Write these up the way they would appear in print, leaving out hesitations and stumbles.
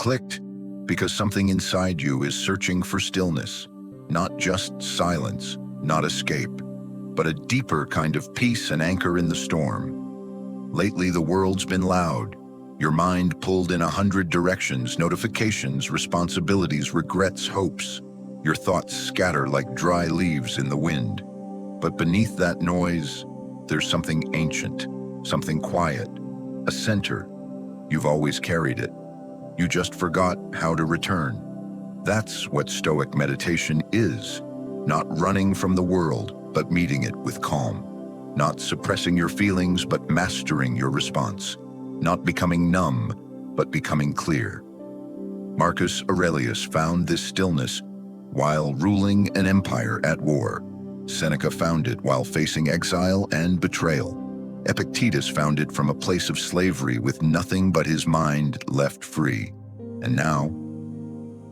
clicked because something inside you is searching for stillness, not just silence, not escape, but a deeper kind of peace and anchor in the storm. Lately, the world's been loud. Your mind pulled in 100 directions, notifications, responsibilities, regrets, hopes. Your thoughts scatter like dry leaves in the wind. But beneath that noise, there's something ancient, something quiet, a center. You've always carried it. You just forgot how to return. That's what Stoic meditation is. Not running from the world, but meeting it with calm. Not suppressing your feelings, but mastering your response. Not becoming numb, but becoming clear. Marcus Aurelius found this stillness while ruling an empire at war. Seneca found it while facing exile and betrayal. Epictetus found it from a place of slavery with nothing but his mind left free. And now,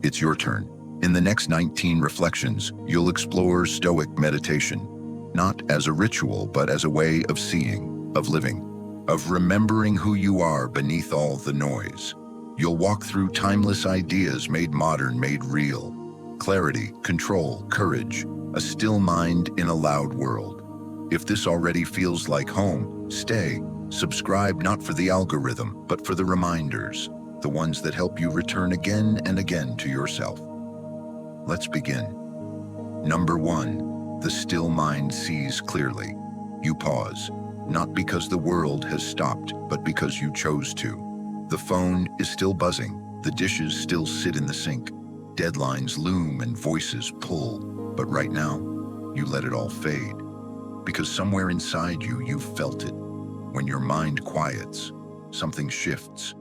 it's your turn. In the next 19 reflections, you'll explore Stoic meditation, not as a ritual, but as a way of seeing, of living, of remembering who you are beneath all the noise. You'll walk through timeless ideas made modern, made real. Clarity, control, courage, a still mind in a loud world. If this already feels like home, stay. Subscribe not for the algorithm, but for the reminders, the ones that help you return again and again to yourself. Let's begin. Number 1, the still mind sees clearly. You pause, not because the world has stopped, but because you chose to. The phone is still buzzing, the dishes still sit in the sink, deadlines loom and voices pull, but right now, you let it all fade. Because somewhere inside you, you've felt it. When your mind quiets, something shifts.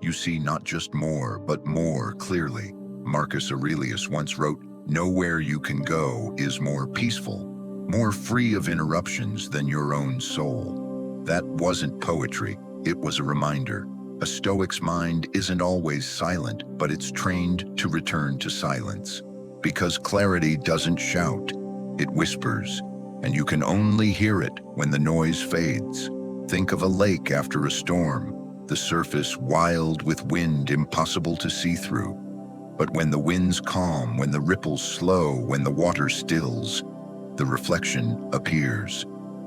You see not just more, but more clearly. Marcus Aurelius once wrote, "Nowhere you can go is more peaceful, more free of interruptions than your own soul." That wasn't poetry, it was a reminder. A Stoic's mind isn't always silent, but it's trained to return to silence. Because clarity doesn't shout, it whispers, and you can only hear it when the noise fades. Think of a lake after a storm, the surface wild with wind impossible to see through. But when the wind's calm, when the ripples slow, when the water stills, the reflection appears.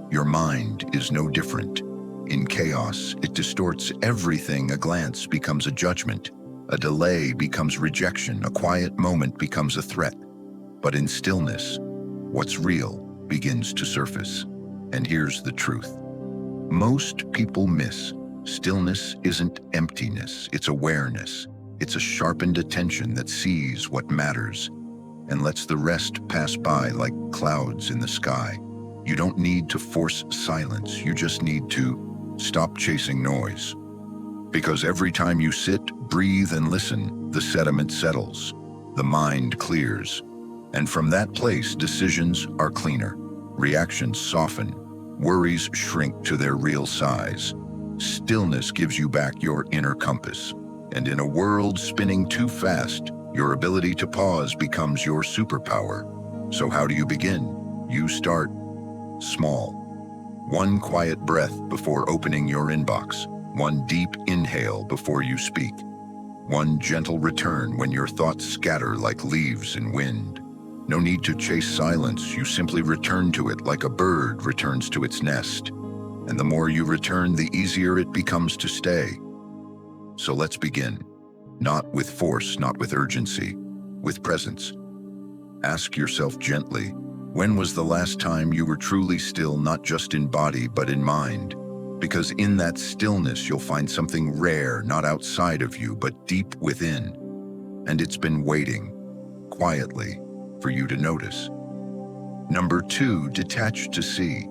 Your mind is no different. In chaos, it distorts everything. A glance becomes a judgment. A delay becomes rejection. A quiet moment becomes a threat. But in stillness, what's real begins to surface. And here's the truth. Most people miss. Stillness isn't emptiness, it's awareness. It's a sharpened attention that sees what matters and lets the rest pass by like clouds in the sky. You don't need to force silence, you just need to stop chasing noise. Because every time you sit, breathe, and listen, the sediment settles, the mind clears. And from that place, decisions are cleaner, reactions soften, worries shrink to their real size. Stillness gives you back your inner compass. And in a world spinning too fast, your ability to pause becomes your superpower. So how do you begin? You start small. One quiet breath before opening your inbox. One deep inhale before you speak. One gentle return when your thoughts scatter like leaves in wind. No need to chase silence, you simply return to it like a bird returns to its nest. And the more you return, the easier it becomes to stay. So let's begin. Not with force, not with urgency, with presence. Ask yourself gently, when was the last time you were truly still, not just in body, but in mind? Because in that stillness, you'll find something rare, not outside of you, but deep within. And it's been waiting, quietly, for you to notice. Number 2, detach to see.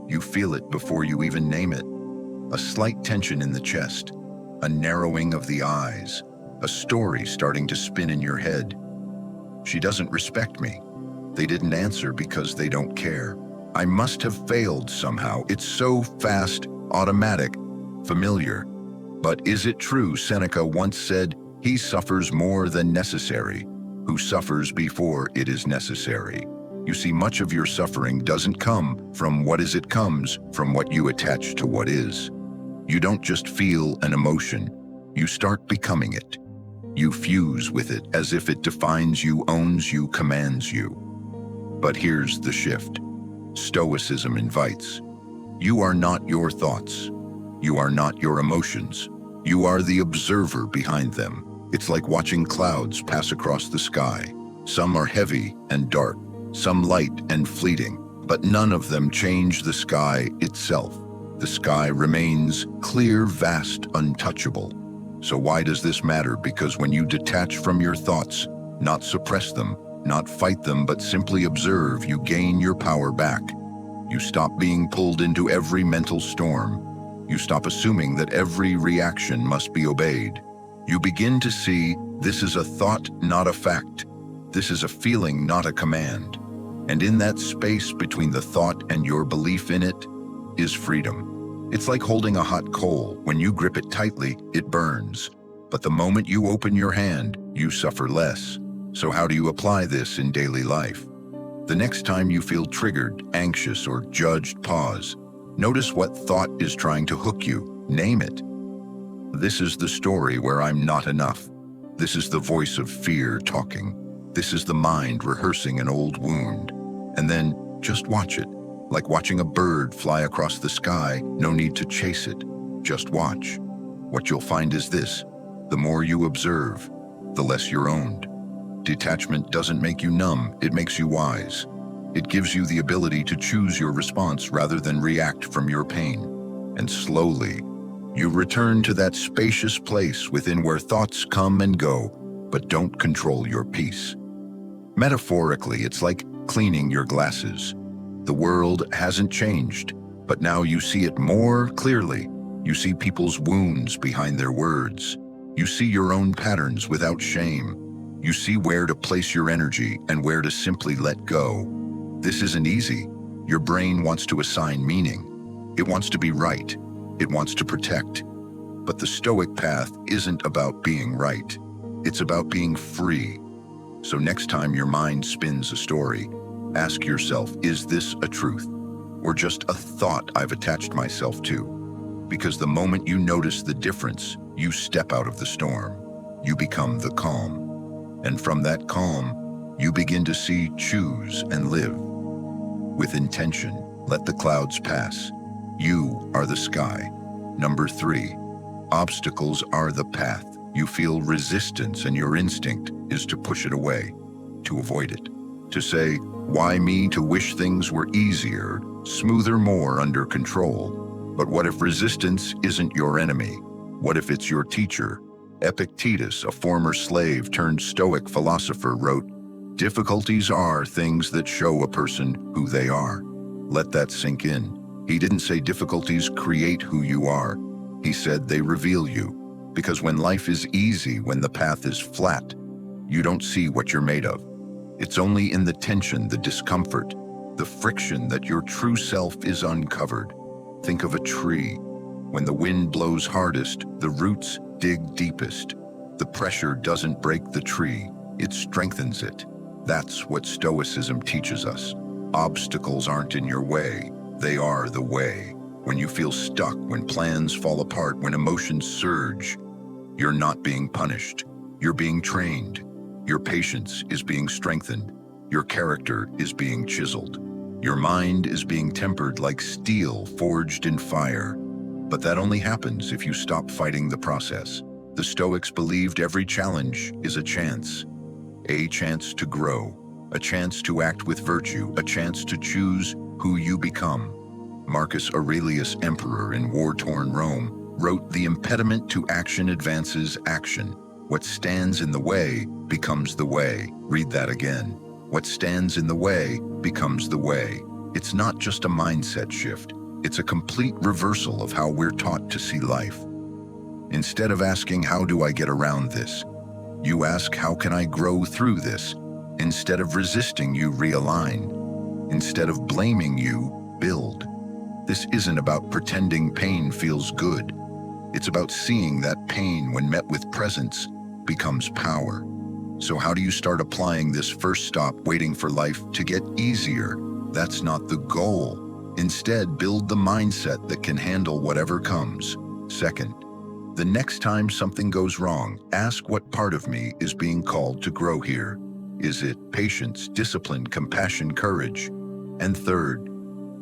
You feel it before you even name it. A slight tension in the chest, a narrowing of the eyes, a story starting to spin in your head. She doesn't respect me. They didn't answer because they don't care. I must have failed somehow. It's so fast, automatic, familiar. But is it true? Seneca once said, "He suffers more than necessary, who suffers before it is necessary." You see, much of your suffering doesn't come from what is, it comes from what you attach to what is. You don't just feel an emotion, you start becoming it. You fuse with it as if it defines you, owns you, commands you. But here's the shift. Stoicism invites. You are not your thoughts. You are not your emotions. You are the observer behind them. It's like watching clouds pass across the sky. Some are heavy and dark, some light and fleeting, but none of them change the sky itself. The sky remains clear, vast, untouchable. So why does this matter? Because when you detach from your thoughts, not suppress them, not fight them, but simply observe, you gain your power back. You stop being pulled into every mental storm. You stop assuming that every reaction must be obeyed. You begin to see this is a thought, not a fact. This is a feeling, not a command. And in that space between the thought and your belief in it is freedom. It's like holding a hot coal. When you grip it tightly, it burns. But the moment you open your hand, you suffer less. So how do you apply this in daily life? The next time you feel triggered, anxious, or judged, pause. Notice what thought is trying to hook you. Name it. This is the story where I'm not enough. This is the voice of fear talking. This is the mind rehearsing an old wound. And then just watch it. Like watching a bird fly across the sky, no need to chase it. Just watch. What you'll find is this: the more you observe, the less you're owned. Detachment doesn't make you numb, it makes you wise. It gives you the ability to choose your response rather than react from your pain. And slowly, you return to that spacious place within where thoughts come and go, but don't control your peace. Metaphorically, it's like cleaning your glasses. The world hasn't changed, but now you see it more clearly. You see people's wounds behind their words. You see your own patterns without shame. You see where to place your energy and where to simply let go. This isn't easy. Your brain wants to assign meaning. It wants to be right. It wants to protect. But the Stoic path isn't about being right. It's about being free. So next time your mind spins a story, ask yourself, is this a truth or just a thought I've attached myself to? Because the moment you notice the difference, you step out of the storm. You become the calm. And from that calm, you begin to see, choose, and live. With intention, let the clouds pass. You are the sky. Number 3, obstacles are the path. You feel resistance and your instinct is to push it away, to avoid it, to say, why me? To wish things were easier, smoother, more under control. But what if resistance isn't your enemy? What if it's your teacher? Epictetus, a former slave turned Stoic philosopher, wrote, "Difficulties are things that show a person who they are." Let that sink in. He didn't say difficulties create who you are. He said they reveal you. Because when life is easy, when the path is flat, you don't see what you're made of. It's only in the tension, the discomfort, the friction that your true self is uncovered. Think of a tree. When the wind blows hardest, the roots dig deepest. The pressure doesn't break the tree, it strengthens it. That's what Stoicism teaches us. Obstacles aren't in your way, they are the way. When you feel stuck, when plans fall apart, when emotions surge, you're not being punished. You're being trained. Your patience is being strengthened. Your character is being chiseled. Your mind is being tempered like steel forged in fire. But that only happens if you stop fighting the process. The Stoics believed every challenge is a chance to grow, a chance to act with virtue, a chance to choose who you become. Marcus Aurelius, emperor in war-torn Rome, wrote, "The impediment to action advances action. What stands in the way becomes the way." Read that again. What stands in the way becomes the way. It's not just a mindset shift. It's a complete reversal of how we're taught to see life. Instead of asking, how do I get around this? You ask, how can I grow through this? Instead of resisting, you realign. Instead of blaming, you build. This isn't about pretending pain feels good. It's about seeing that pain, when met with presence, becomes power. So how do you start applying this? First, stop waiting for life to get easier. That's not the goal. Instead, build the mindset that can handle whatever comes. Second, The next time something goes wrong, ask what part of me is being called to grow here. Is it patience, discipline, compassion, courage? And third,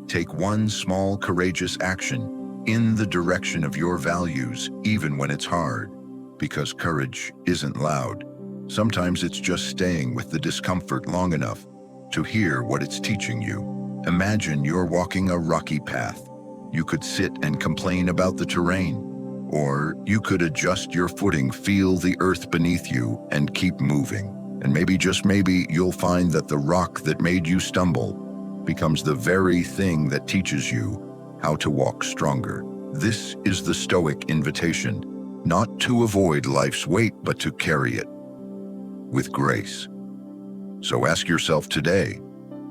take one small, courageous action in the direction of your values, even when it's hard. Because courage isn't loud. Sometimes it's just staying with the discomfort long enough to hear what it's teaching you. Imagine you're walking a rocky path. You could sit and complain about the terrain, or you could adjust your footing, feel the earth beneath you, and keep moving. And maybe, just maybe, you'll find that the rock that made you stumble becomes the very thing that teaches you how to walk stronger. This is the Stoic invitation, not to avoid life's weight, but to carry it with grace. So ask yourself today,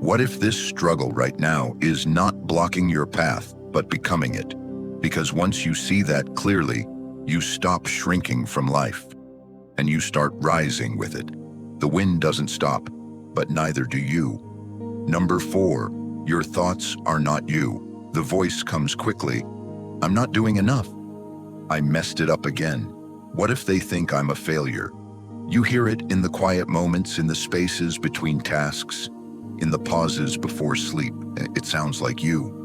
what if this struggle right now is not blocking your path, but becoming it? Because once you see that clearly, you stop shrinking from life, and you start rising with it. The wind doesn't stop, but neither do you. Number 4, your thoughts are not you. The voice comes quickly. I'm not doing enough. I messed it up again. What if they think I'm a failure? You hear it in the quiet moments, in the spaces between tasks, in the pauses before sleep. It sounds like you.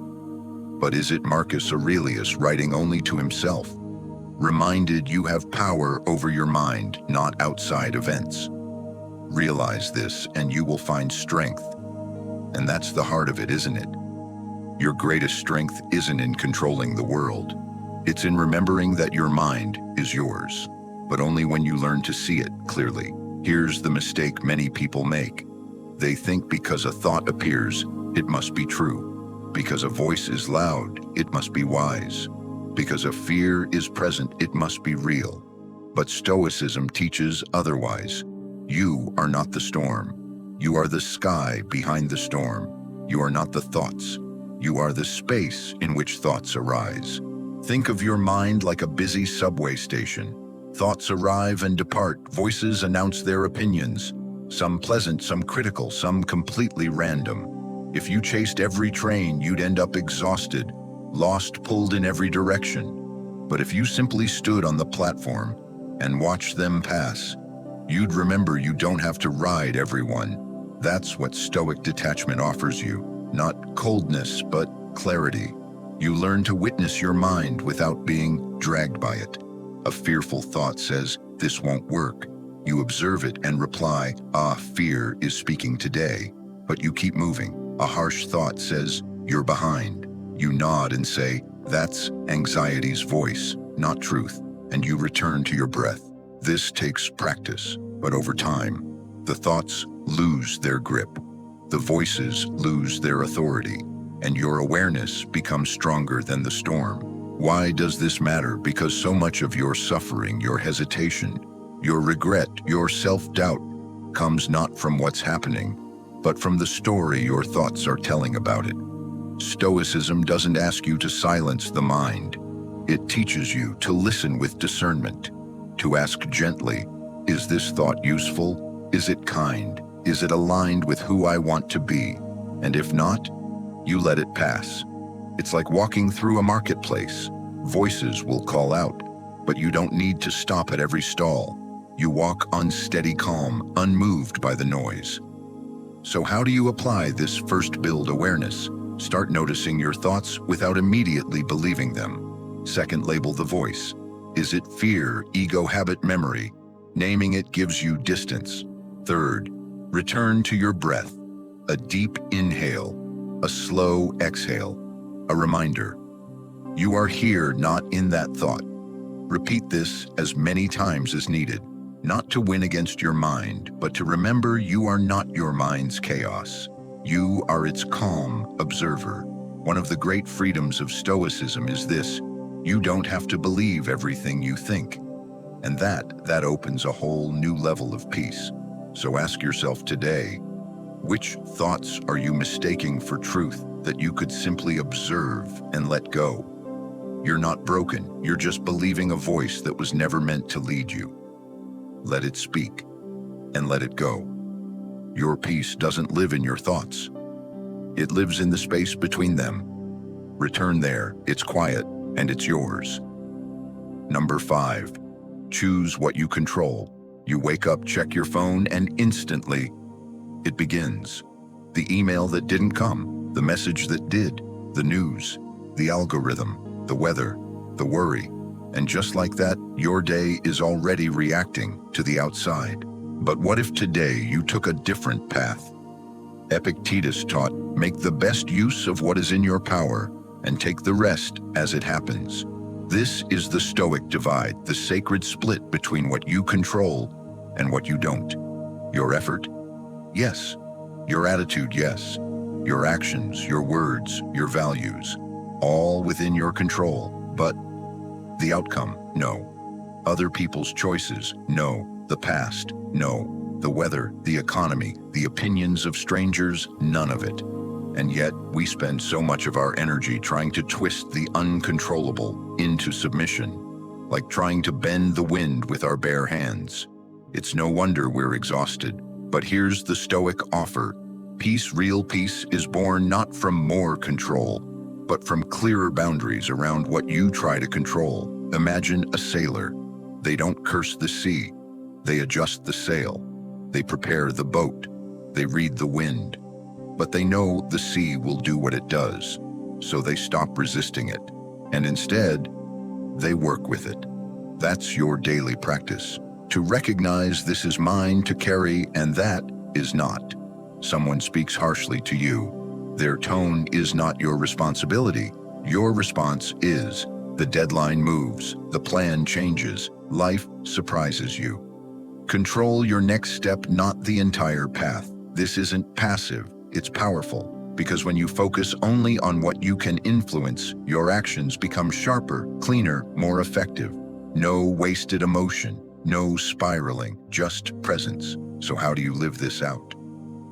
But is it Marcus Aurelius, writing only to himself, reminded you have power over your mind, not outside events? Realize this and you will find strength. And that's the heart of it, isn't it? Your greatest strength isn't in controlling the world. It's in remembering that your mind is yours, but only when you learn to see it clearly. Here's the mistake many people make. They think because a thought appears, it must be true. Because a voice is loud, it must be wise. Because a fear is present, it must be real. But Stoicism teaches otherwise. You are not the storm. You are the sky behind the storm. You are not the thoughts. You are the space in which thoughts arise. Think of your mind like a busy subway station. Thoughts arrive and depart. Voices announce their opinions. Some pleasant, some critical, some completely random. If you chased every train, you'd end up exhausted, lost, pulled in every direction. But if you simply stood on the platform and watched them pass, you'd remember you don't have to ride everyone. That's what Stoic detachment offers you. Not coldness, but clarity. You learn to witness your mind without being dragged by it. A fearful thought says, "This won't work." You observe it and reply, "Ah, fear is speaking today." But you keep moving. A harsh thought says, "You're behind." You nod and say, "That's anxiety's voice, not truth." And you return to your breath. This takes practice, but over time, the thoughts lose their grip. The voices lose their authority, and your awareness becomes stronger than the storm. Why does this matter? Because so much of your suffering, your hesitation, your regret, your self-doubt comes not from what's happening, but from the story your thoughts are telling about it. Stoicism doesn't ask you to silence the mind. It teaches you to listen with discernment, to ask gently, is this thought useful? Is it kind? Is it aligned with who I want to be? And if not, you let it pass. It's like walking through a marketplace. Voices will call out, but you don't need to stop at every stall. You walk on steady calm, unmoved by the noise. So how do you apply this? First, build awareness. Start noticing your thoughts without immediately believing them. Second, label the voice. Is it fear, ego, habit, memory? Naming it gives you distance. Third, return to your breath. A deep inhale, a slow exhale, a reminder. You are here, not in that thought. Repeat this as many times as needed, not to win against your mind, but to remember you are not your mind's chaos. You are its calm observer. One of the great freedoms of Stoicism is this: you don't have to believe everything you think. And that opens a whole new level of peace. So ask yourself today, which thoughts are you mistaking for truth that you could simply observe and let go? You're not broken, you're just believing a voice that was never meant to lead you. Let it speak and let it go. Your peace doesn't live in your thoughts. It lives in the space between them. Return there, it's quiet and it's yours. Number 5. Choose what you control. You wake up, check your phone, and instantly it begins. The email that didn't come, the message that did, the news, the algorithm, the weather, the worry. And just like that, your day is already reacting to the outside. But what if today you took a different path? Epictetus taught, make the best use of what is in your power and take the rest as it happens. This is the Stoic divide, the sacred split between what you control and what you don't. Your effort? Yes. Your attitude? Yes. Your actions, your words, your values, all within your control. But the outcome? No. Other people's choices? No. The past? No. The weather, the economy, the opinions of strangers? None of it. And yet, we spend so much of our energy trying to twist the uncontrollable into submission, like trying to bend the wind with our bare hands. It's no wonder we're exhausted. But here's the Stoic offer. Peace, real peace, is born not from more control, but from clearer boundaries around what you try to control. Imagine a sailor. They don't curse the sea. They adjust the sail. They prepare the boat. They read the wind. But they know the sea will do what it does, so they stop resisting it. And instead, they work with it. That's your daily practice. To recognize this is mine to carry and that is not. Someone speaks harshly to you. Their tone is not your responsibility. Your response is. The deadline moves, the plan changes, life surprises you. Control your next step, not the entire path. This isn't passive, it's powerful. Because when you focus only on what you can influence, your actions become sharper, cleaner, more effective. No wasted emotion, no spiraling, just presence. So how do you live this out?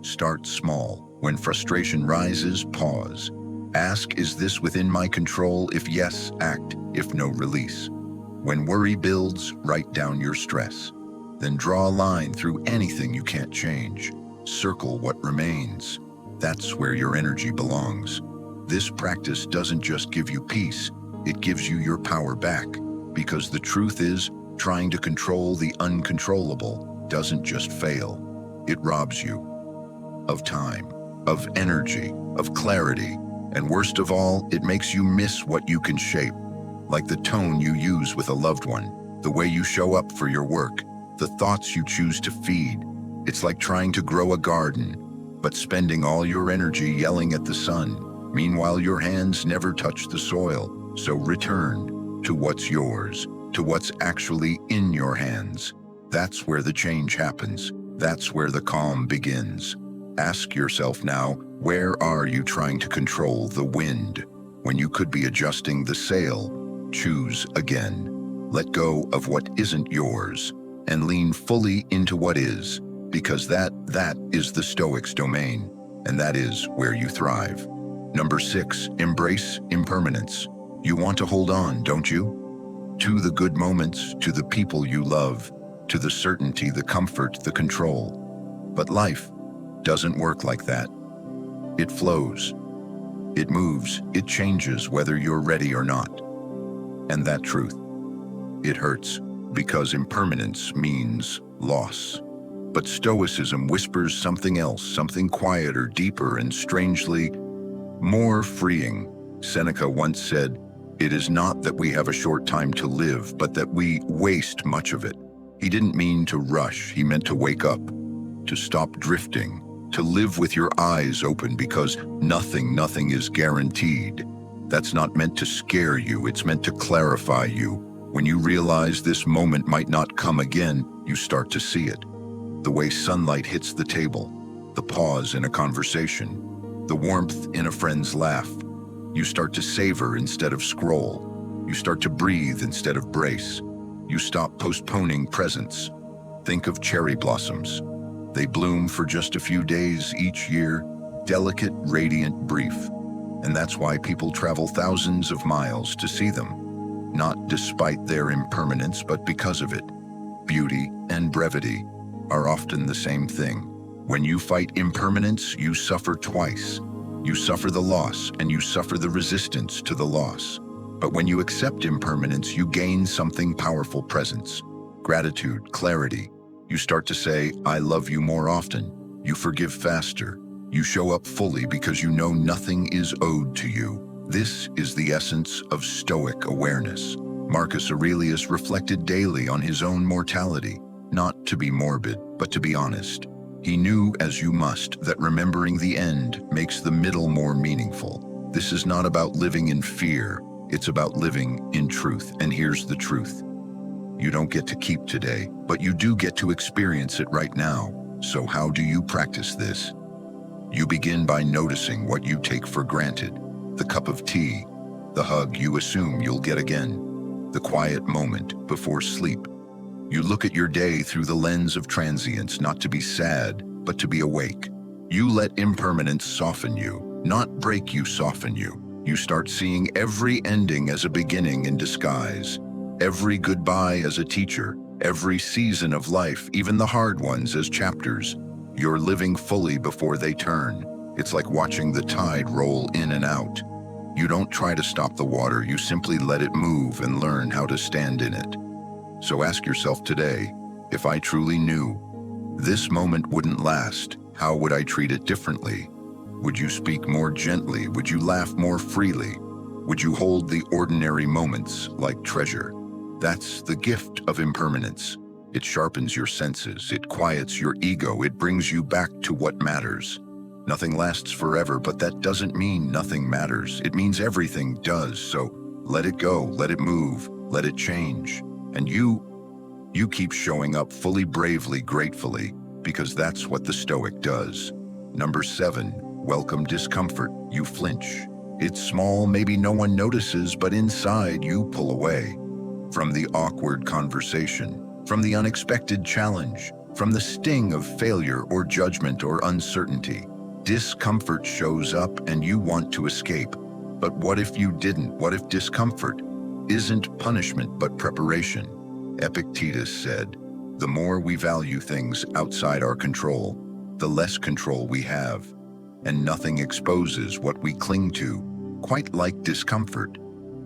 Start small. When frustration rises, pause. Ask, is this within my control? If yes, act. If no, release. When worry builds, write down your stress. Then draw a line through anything you can't change. Circle what remains. That's where your energy belongs. This practice doesn't just give you peace, it gives you your power back. Because the truth is, trying to control the uncontrollable doesn't just fail. It robs you of time, of energy, of clarity. And worst of all, it makes you miss what you can shape, like the tone you use with a loved one, the way you show up for your work, the thoughts you choose to feed. It's like trying to grow a garden, but spending all your energy yelling at the sun. Meanwhile, your hands never touch the soil. So return to what's yours, to what's actually in your hands. That's where the change happens. That's where the calm begins. Ask yourself now, where are you trying to control the wind? When you could be adjusting the sail, choose again. Let go of what isn't yours and lean fully into what is, because that is the Stoic's domain, and that is where you thrive. Number 6, embrace impermanence. You want to hold on, don't you? To the good moments, to the people you love, to the certainty, the comfort, the control. But life doesn't work like that. It flows, it moves, it changes whether you're ready or not. And that truth, it hurts, because impermanence means loss. But Stoicism whispers something else, something quieter, deeper, and strangely more freeing. Seneca once said, "It is not that we have a short time to live, but that we waste much of it." He didn't mean to rush, he meant to wake up, to stop drifting, to live with your eyes open, because nothing is guaranteed. That's not meant to scare you, it's meant to clarify you. When you realize this moment might not come again, you start to see it. The way sunlight hits the table, the pause in a conversation, the warmth in a friend's laugh. You start to savor instead of scroll. You start to breathe instead of brace. You stop postponing presence. Think of cherry blossoms. They bloom for just a few days each year, delicate, radiant, brief. And that's why people travel thousands of miles to see them. Not despite their impermanence, but because of it. Beauty and brevity are often the same thing. When you fight impermanence, you suffer twice. You suffer the loss, and you suffer the resistance to the loss. But when you accept impermanence, you gain something powerful: presence, gratitude, clarity. You start to say, I love you more often. You forgive faster. You show up fully because you know nothing is owed to you. This is the essence of Stoic awareness. Marcus Aurelius reflected daily on his own mortality, not to be morbid, but to be honest. He knew, as you must, that remembering the end makes the middle more meaningful. This is not about living in fear, it's about living in truth. And here's the truth. You don't get to keep today, but you do get to experience it right now. So how do you practice this? You begin by noticing what you take for granted. The cup of tea, the hug you assume you'll get again, the quiet moment before sleep. You look at your day through the lens of transience, not to be sad, but to be awake. You let impermanence soften you, not break you, soften you. You start seeing every ending as a beginning in disguise, every goodbye as a teacher, every season of life, even the hard ones, as chapters. You're living fully before they turn. It's like watching the tide roll in and out. You don't try to stop the water, you simply let it move and learn how to stand in it. So ask yourself today, if I truly knew this moment wouldn't last, how would I treat it differently? Would you speak more gently? Would you laugh more freely? Would you hold the ordinary moments like treasure? That's the gift of impermanence. It sharpens your senses, it quiets your ego, it brings you back to what matters. Nothing lasts forever, but that doesn't mean nothing matters. It means everything does. So let it go, let it move, let it change. And you keep showing up fully, bravely, gratefully, because that's what the Stoic does. Number 7, welcome discomfort. You flinch. It's small, maybe no one notices, but inside you pull away. From the awkward conversation, from the unexpected challenge, from the sting of failure or judgment or uncertainty. Discomfort shows up and you want to escape. But what if you didn't? What if discomfort isn't punishment but preparation? Epictetus said, the more we value things outside our control, the less control we have. And nothing exposes what we cling to, quite like discomfort.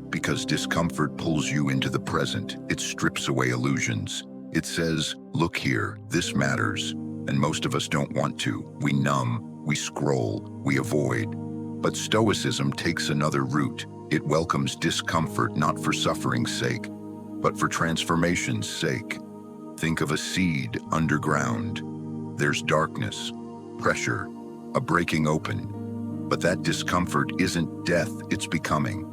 Because discomfort pulls you into the present, it strips away illusions. It says, look here, this matters. And most of us don't want to. We numb, we scroll, we avoid. But Stoicism takes another route. It welcomes discomfort not for suffering's sake, but for transformation's sake. Think of a seed underground. There's darkness, pressure, a breaking open. But that discomfort isn't death, it's becoming.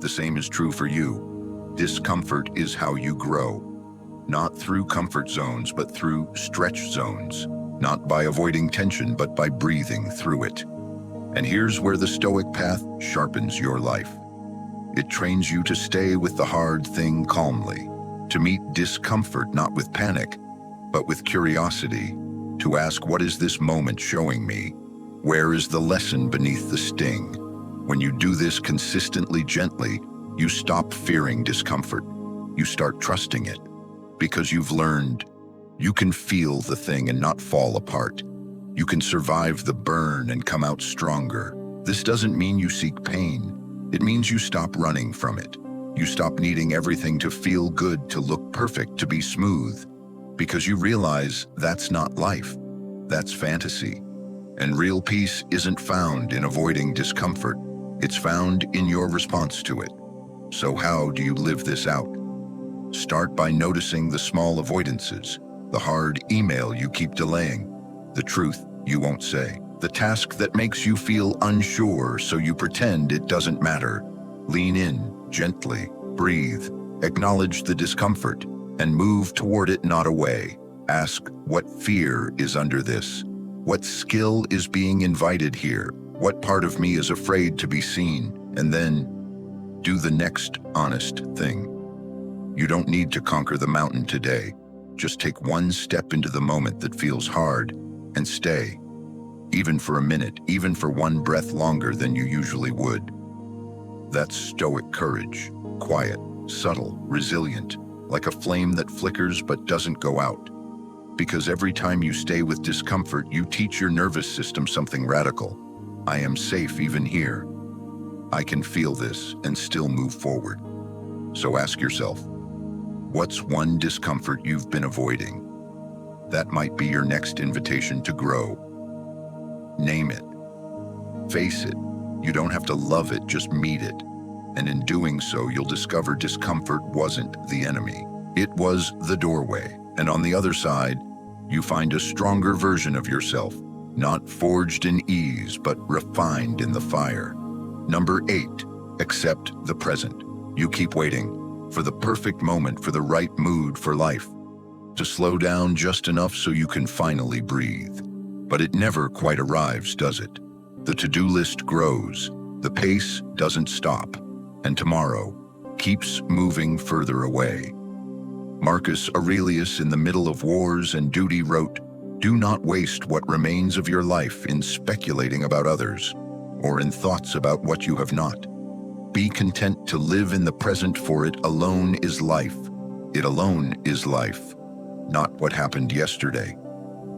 The same is true for you. Discomfort is how you grow. Not through comfort zones, but through stretch zones. Not by avoiding tension, but by breathing through it. And here's where the Stoic path sharpens your life. It trains you to stay with the hard thing calmly, to meet discomfort not with panic, but with curiosity, to ask, what is this moment showing me? Where is the lesson beneath the sting? When you do this consistently, gently, you stop fearing discomfort. You start trusting it, because you've learned you can feel the thing and not fall apart. You can survive the burn and come out stronger. This doesn't mean you seek pain. It means you stop running from it. You stop needing everything to feel good, to look perfect, to be smooth, because you realize that's not life. That's fantasy. And real peace isn't found in avoiding discomfort. It's found in your response to it. So how do you live this out? Start by noticing the small avoidances, the hard email you keep delaying, the truth you won't say, the task that makes you feel unsure so you pretend it doesn't matter. Lean in, gently, breathe, acknowledge the discomfort, and move toward it, not away. Ask, what fear is under this? What skill is being invited here? What part of me is afraid to be seen? And then do the next honest thing. You don't need to conquer the mountain today. Just take one step into the moment that feels hard and stay, even for a minute, even for one breath longer than you usually would. That's Stoic courage, quiet, subtle, resilient, like a flame that flickers but doesn't go out. Because every time you stay with discomfort, you teach your nervous system something radical. I am safe even here. I can feel this and still move forward. So ask yourself, what's one discomfort you've been avoiding? That might be your next invitation to grow. Name it. Face it. You don't have to love it, just meet it. And in doing so, you'll discover discomfort wasn't the enemy. It was the doorway. And on the other side, you find a stronger version of yourself, not forged in ease, but refined in the fire. Number 8, accept the present. You keep waiting for the perfect moment, for the right mood for life, to slow down just enough so you can finally breathe. But it never quite arrives, does it? The to-do list grows, the pace doesn't stop, and tomorrow keeps moving further away. Marcus Aurelius, in the middle of Wars and Duty, wrote, "Do not waste what remains of your life in speculating about others, or in thoughts about what you have not. Be content to live in the present, for it alone is life. It alone is life. Not what happened yesterday,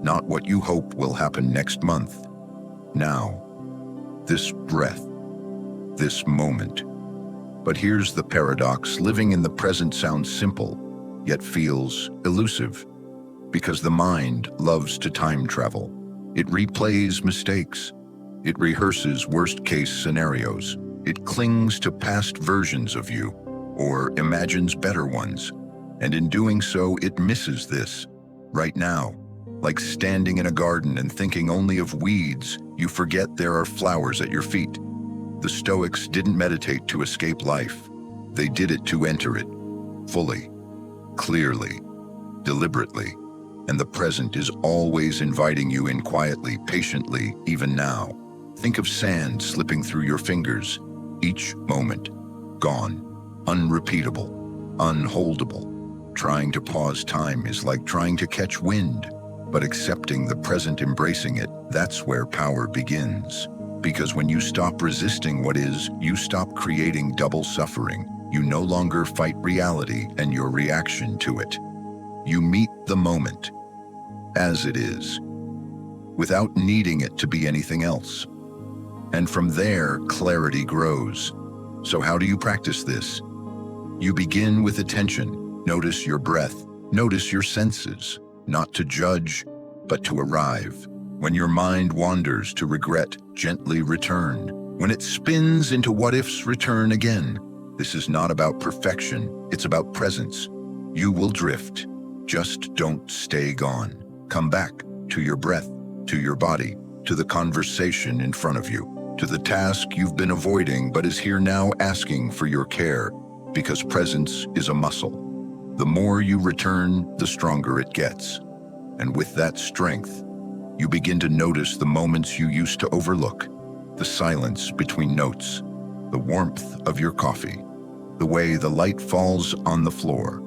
not what you hope will happen next month. Now, this breath, this moment." But here's the paradox. Living in the present sounds simple, yet feels elusive, because the mind loves to time travel. It replays mistakes. It rehearses worst-case scenarios. It clings to past versions of you, or imagines better ones. And in doing so, it misses this, right now. Like standing in a garden and thinking only of weeds, you forget there are flowers at your feet. The Stoics didn't meditate to escape life. They did it to enter it, fully, clearly, deliberately. And the present is always inviting you in quietly, patiently, even now. Think of sand slipping through your fingers, each moment, gone, unrepeatable, unholdable. Trying to pause time is like trying to catch wind, but accepting the present, embracing it, that's where power begins. Because when you stop resisting what is, you stop creating double suffering. You no longer fight reality and your reaction to it. You meet the moment as it is, without needing it to be anything else. And from there, clarity grows. So how do you practice this? You begin with attention. Notice your breath. Notice your senses. Not to judge, but to arrive. When your mind wanders, to regret, gently return. When it spins into what-ifs, return again. This is not about perfection, it's about presence. You will drift. Just don't stay gone. Come back to your breath, to your body, to the conversation in front of you, to the task you've been avoiding but is here now asking for your care, because presence is a muscle. The more you return, the stronger it gets. And with that strength, you begin to notice the moments you used to overlook, the silence between notes, the warmth of your coffee, the way the light falls on the floor,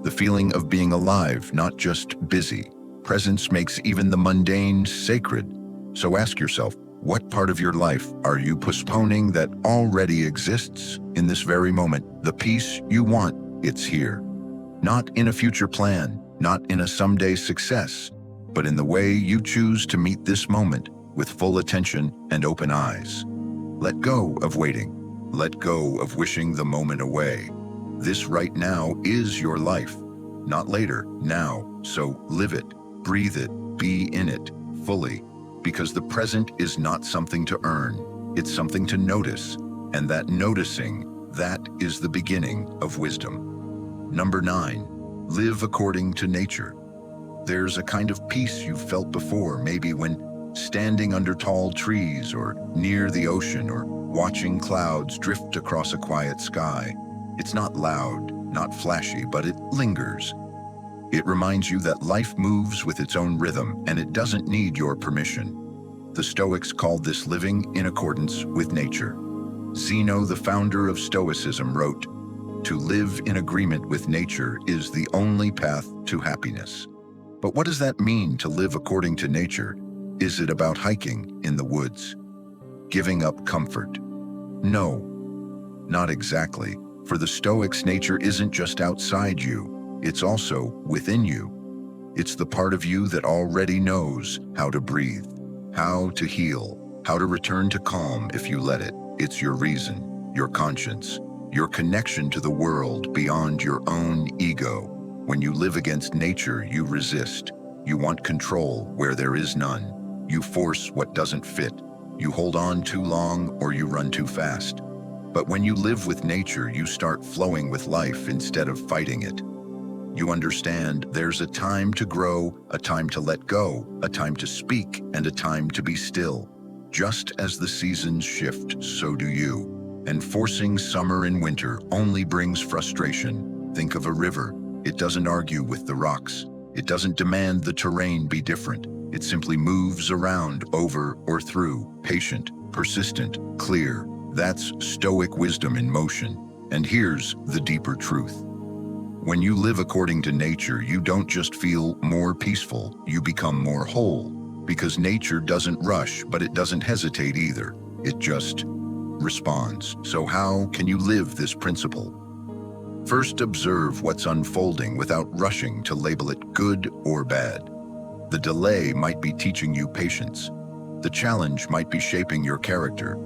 the feeling of being alive, not just busy. Presence makes even the mundane sacred. So ask yourself, what part of your life are you postponing that already exists in this very moment? The peace you want, it's here. Not in a future plan, not in a someday success, but in the way you choose to meet this moment with full attention and open eyes. Let go of waiting. Let go of wishing the moment away. This right now is your life, not later, now. So live it, breathe it, be in it fully, because the present is not something to earn, it's something to notice, and that noticing, that is the beginning of wisdom. Number 9, live according to nature. There's a kind of peace you've felt before, maybe when standing under tall trees or near the ocean or watching clouds drift across a quiet sky. It's not loud, not flashy, but it lingers. It reminds you that life moves with its own rhythm and it doesn't need your permission. The Stoics called this living in accordance with nature. Zeno, the founder of Stoicism, wrote, "To live in agreement with nature is the only path to happiness." But what does that mean, to live according to nature? Is it about hiking in the woods? Giving up comfort? No, not exactly. For the Stoics, nature isn't just outside you, it's also within you. It's the part of you that already knows how to breathe, how to heal, how to return to calm if you let it. It's your reason, your conscience, your connection to the world beyond your own ego. When you live against nature, you resist. You want control where there is none. You force what doesn't fit. You hold on too long or you run too fast. But when you live with nature, you start flowing with life instead of fighting it. You understand there's a time to grow, a time to let go, a time to speak, and a time to be still. Just as the seasons shift, so do you. And forcing summer and winter only brings frustration. Think of a river. It doesn't argue with the rocks. It doesn't demand the terrain be different. It simply moves around, over or through, patient, persistent, clear. That's Stoic wisdom in motion. And here's the deeper truth. When you live according to nature, you don't just feel more peaceful, you become more whole. Because nature doesn't rush, but it doesn't hesitate either. It just responds. So how can you live this principle? First, observe what's unfolding without rushing to label it good or bad. The delay might be teaching you patience. The challenge might be shaping your character.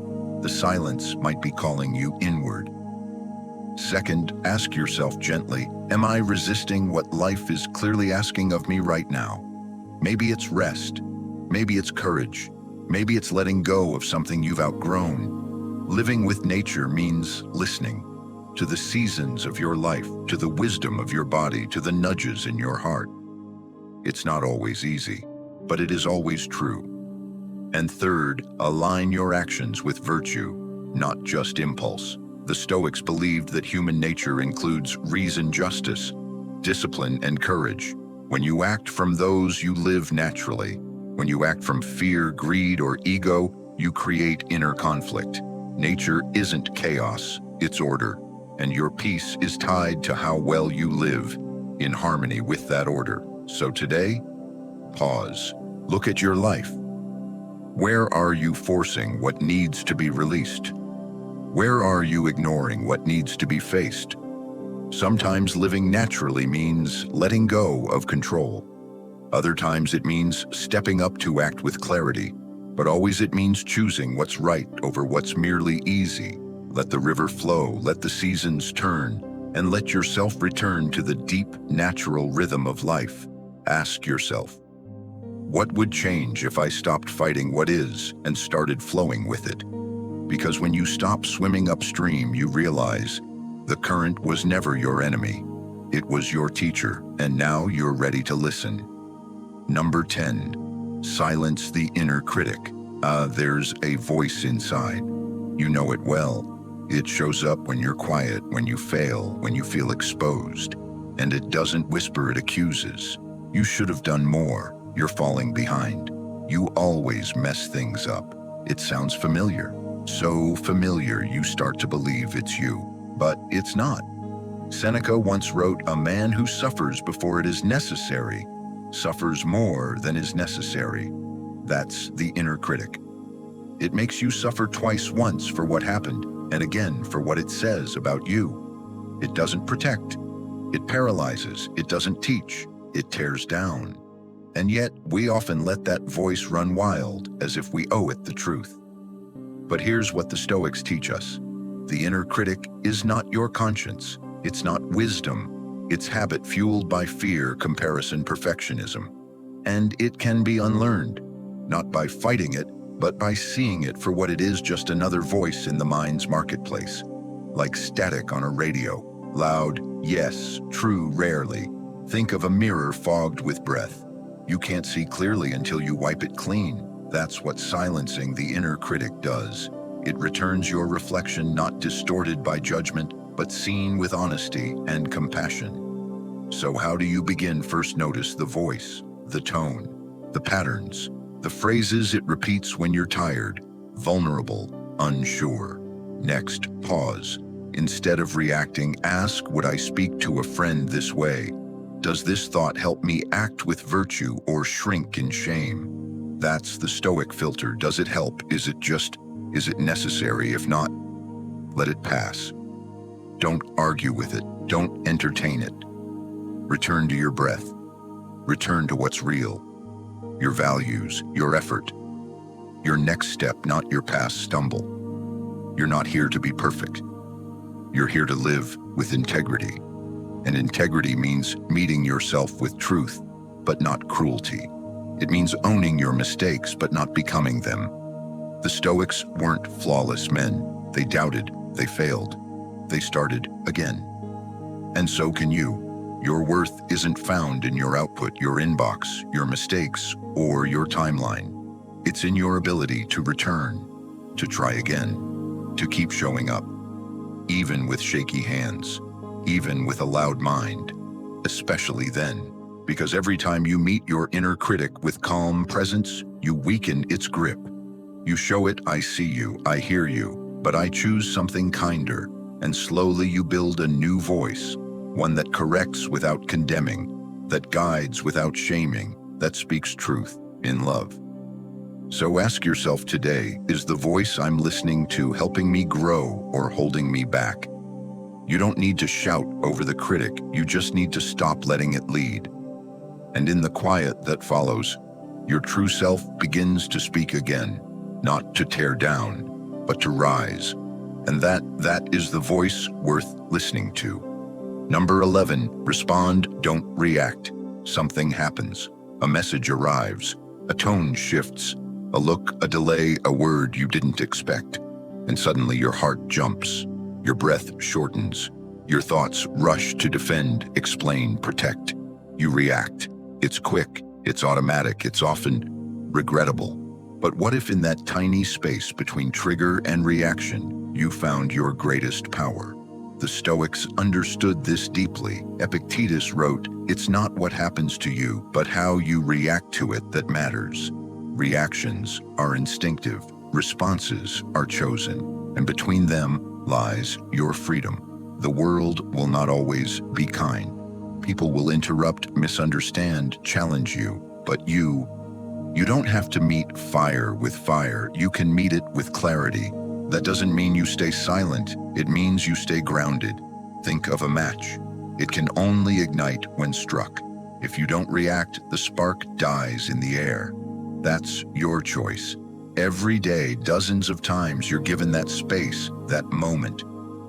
The silence might be calling you inward. Second, ask yourself gently, am I resisting what life is clearly asking of me right now? Maybe it's rest. Maybe it's courage. Maybe it's letting go of something you've outgrown. Living with nature means listening to the seasons of your life, to the wisdom of your body, to the nudges in your heart. It's not always easy, but it is always true. And third, align your actions with virtue, not just impulse. The Stoics believed that human nature includes reason, justice, discipline, and courage. When you act from those, you live naturally. When you act from fear, greed, or ego, you create inner conflict. Nature isn't chaos, it's order. And your peace is tied to how well you live in harmony with that order. So today, pause. Look at your life. Where are you forcing what needs to be released? Where are you ignoring what needs to be faced? Sometimes living naturally means letting go of control. Other times it means stepping up to act with clarity, but always it means choosing what's right over what's merely easy. Let the river flow, let the seasons turn, and let yourself return to the deep, natural rhythm of life. Ask yourself, what would change if I stopped fighting what is and started flowing with it? Because when you stop swimming upstream, you realize the current was never your enemy. It was your teacher, and now you're ready to listen. Number 10, silence the inner critic. There's a voice inside. You know it well. It shows up when you're quiet, when you fail, when you feel exposed. And it doesn't whisper, it accuses. You should have done more. You're falling behind. You always mess things up. It sounds familiar. So familiar you start to believe it's you. But it's not. Seneca once wrote, "A man who suffers before it is necessary suffers more than is necessary." That's the inner critic. It makes you suffer twice, once for what happened, and again for what it says about you. It doesn't protect. It paralyzes. It doesn't teach. It tears down. And yet, we often let that voice run wild, as if we owe it the truth. But here's what the Stoics teach us. The inner critic is not your conscience. It's not wisdom. It's habit fueled by fear, comparison, perfectionism. And it can be unlearned, not by fighting it, but by seeing it for what it is, just another voice in the mind's marketplace. Like static on a radio. Loud, yes, true, rarely. Think of a mirror fogged with breath. You can't see clearly until you wipe it clean. That's what silencing the inner critic does. It returns your reflection not distorted by judgment, but seen with honesty and compassion. So how do you begin? First, notice the voice, the tone, the patterns, the phrases it repeats when you're tired, vulnerable, unsure. Next, pause. Instead of reacting, ask, would I speak to a friend this way? Does this thought help me act with virtue or shrink in shame? That's the Stoic filter. Does it help? Is it necessary? If not, let it pass. Don't argue with it. Don't entertain it. Return to your breath. Return to what's real. Your values, your effort, your next step, not your past stumble. You're not here to be perfect. You're here to live with integrity. And integrity means meeting yourself with truth, but not cruelty. It means owning your mistakes, but not becoming them. The Stoics weren't flawless men. They doubted, they failed, they started again. And so can you. Your worth isn't found in your output, your inbox, your mistakes, or your timeline. It's in your ability to return, to try again, to keep showing up, even with shaky hands, even with a loud mind, especially then. Because every time you meet your inner critic with calm presence, you weaken its grip. You show it, I see you, I hear you, but I choose something kinder, and slowly you build a new voice, one that corrects without condemning, that guides without shaming, that speaks truth in love. So ask yourself today, is the voice I'm listening to helping me grow or holding me back? You don't need to shout over the critic, you just need to stop letting it lead. And in the quiet that follows, your true self begins to speak again, not to tear down, but to rise. And that is the voice worth listening to. Number 11, respond, don't react. Something happens. A message arrives. A tone shifts. A look, a delay, a word you didn't expect. And suddenly your heart jumps. Your breath shortens. Your thoughts rush to defend, explain, protect. You react. It's quick, it's automatic, it's often regrettable. But what if in that tiny space between trigger and reaction, you found your greatest power? The Stoics understood this deeply. Epictetus wrote, "It's not what happens to you, but how you react to it that matters." Reactions are instinctive, responses are chosen, and between them lies your freedom. The world will not always be kind. People will interrupt, misunderstand, challenge you, but you don't have to meet fire with fire. You can meet it with clarity. That doesn't mean you stay silent. It means you stay grounded. Think of a match. It can only ignite when struck. If you don't react, the spark dies in the air. That's your choice. Every day, dozens of times, you're given that space, that moment,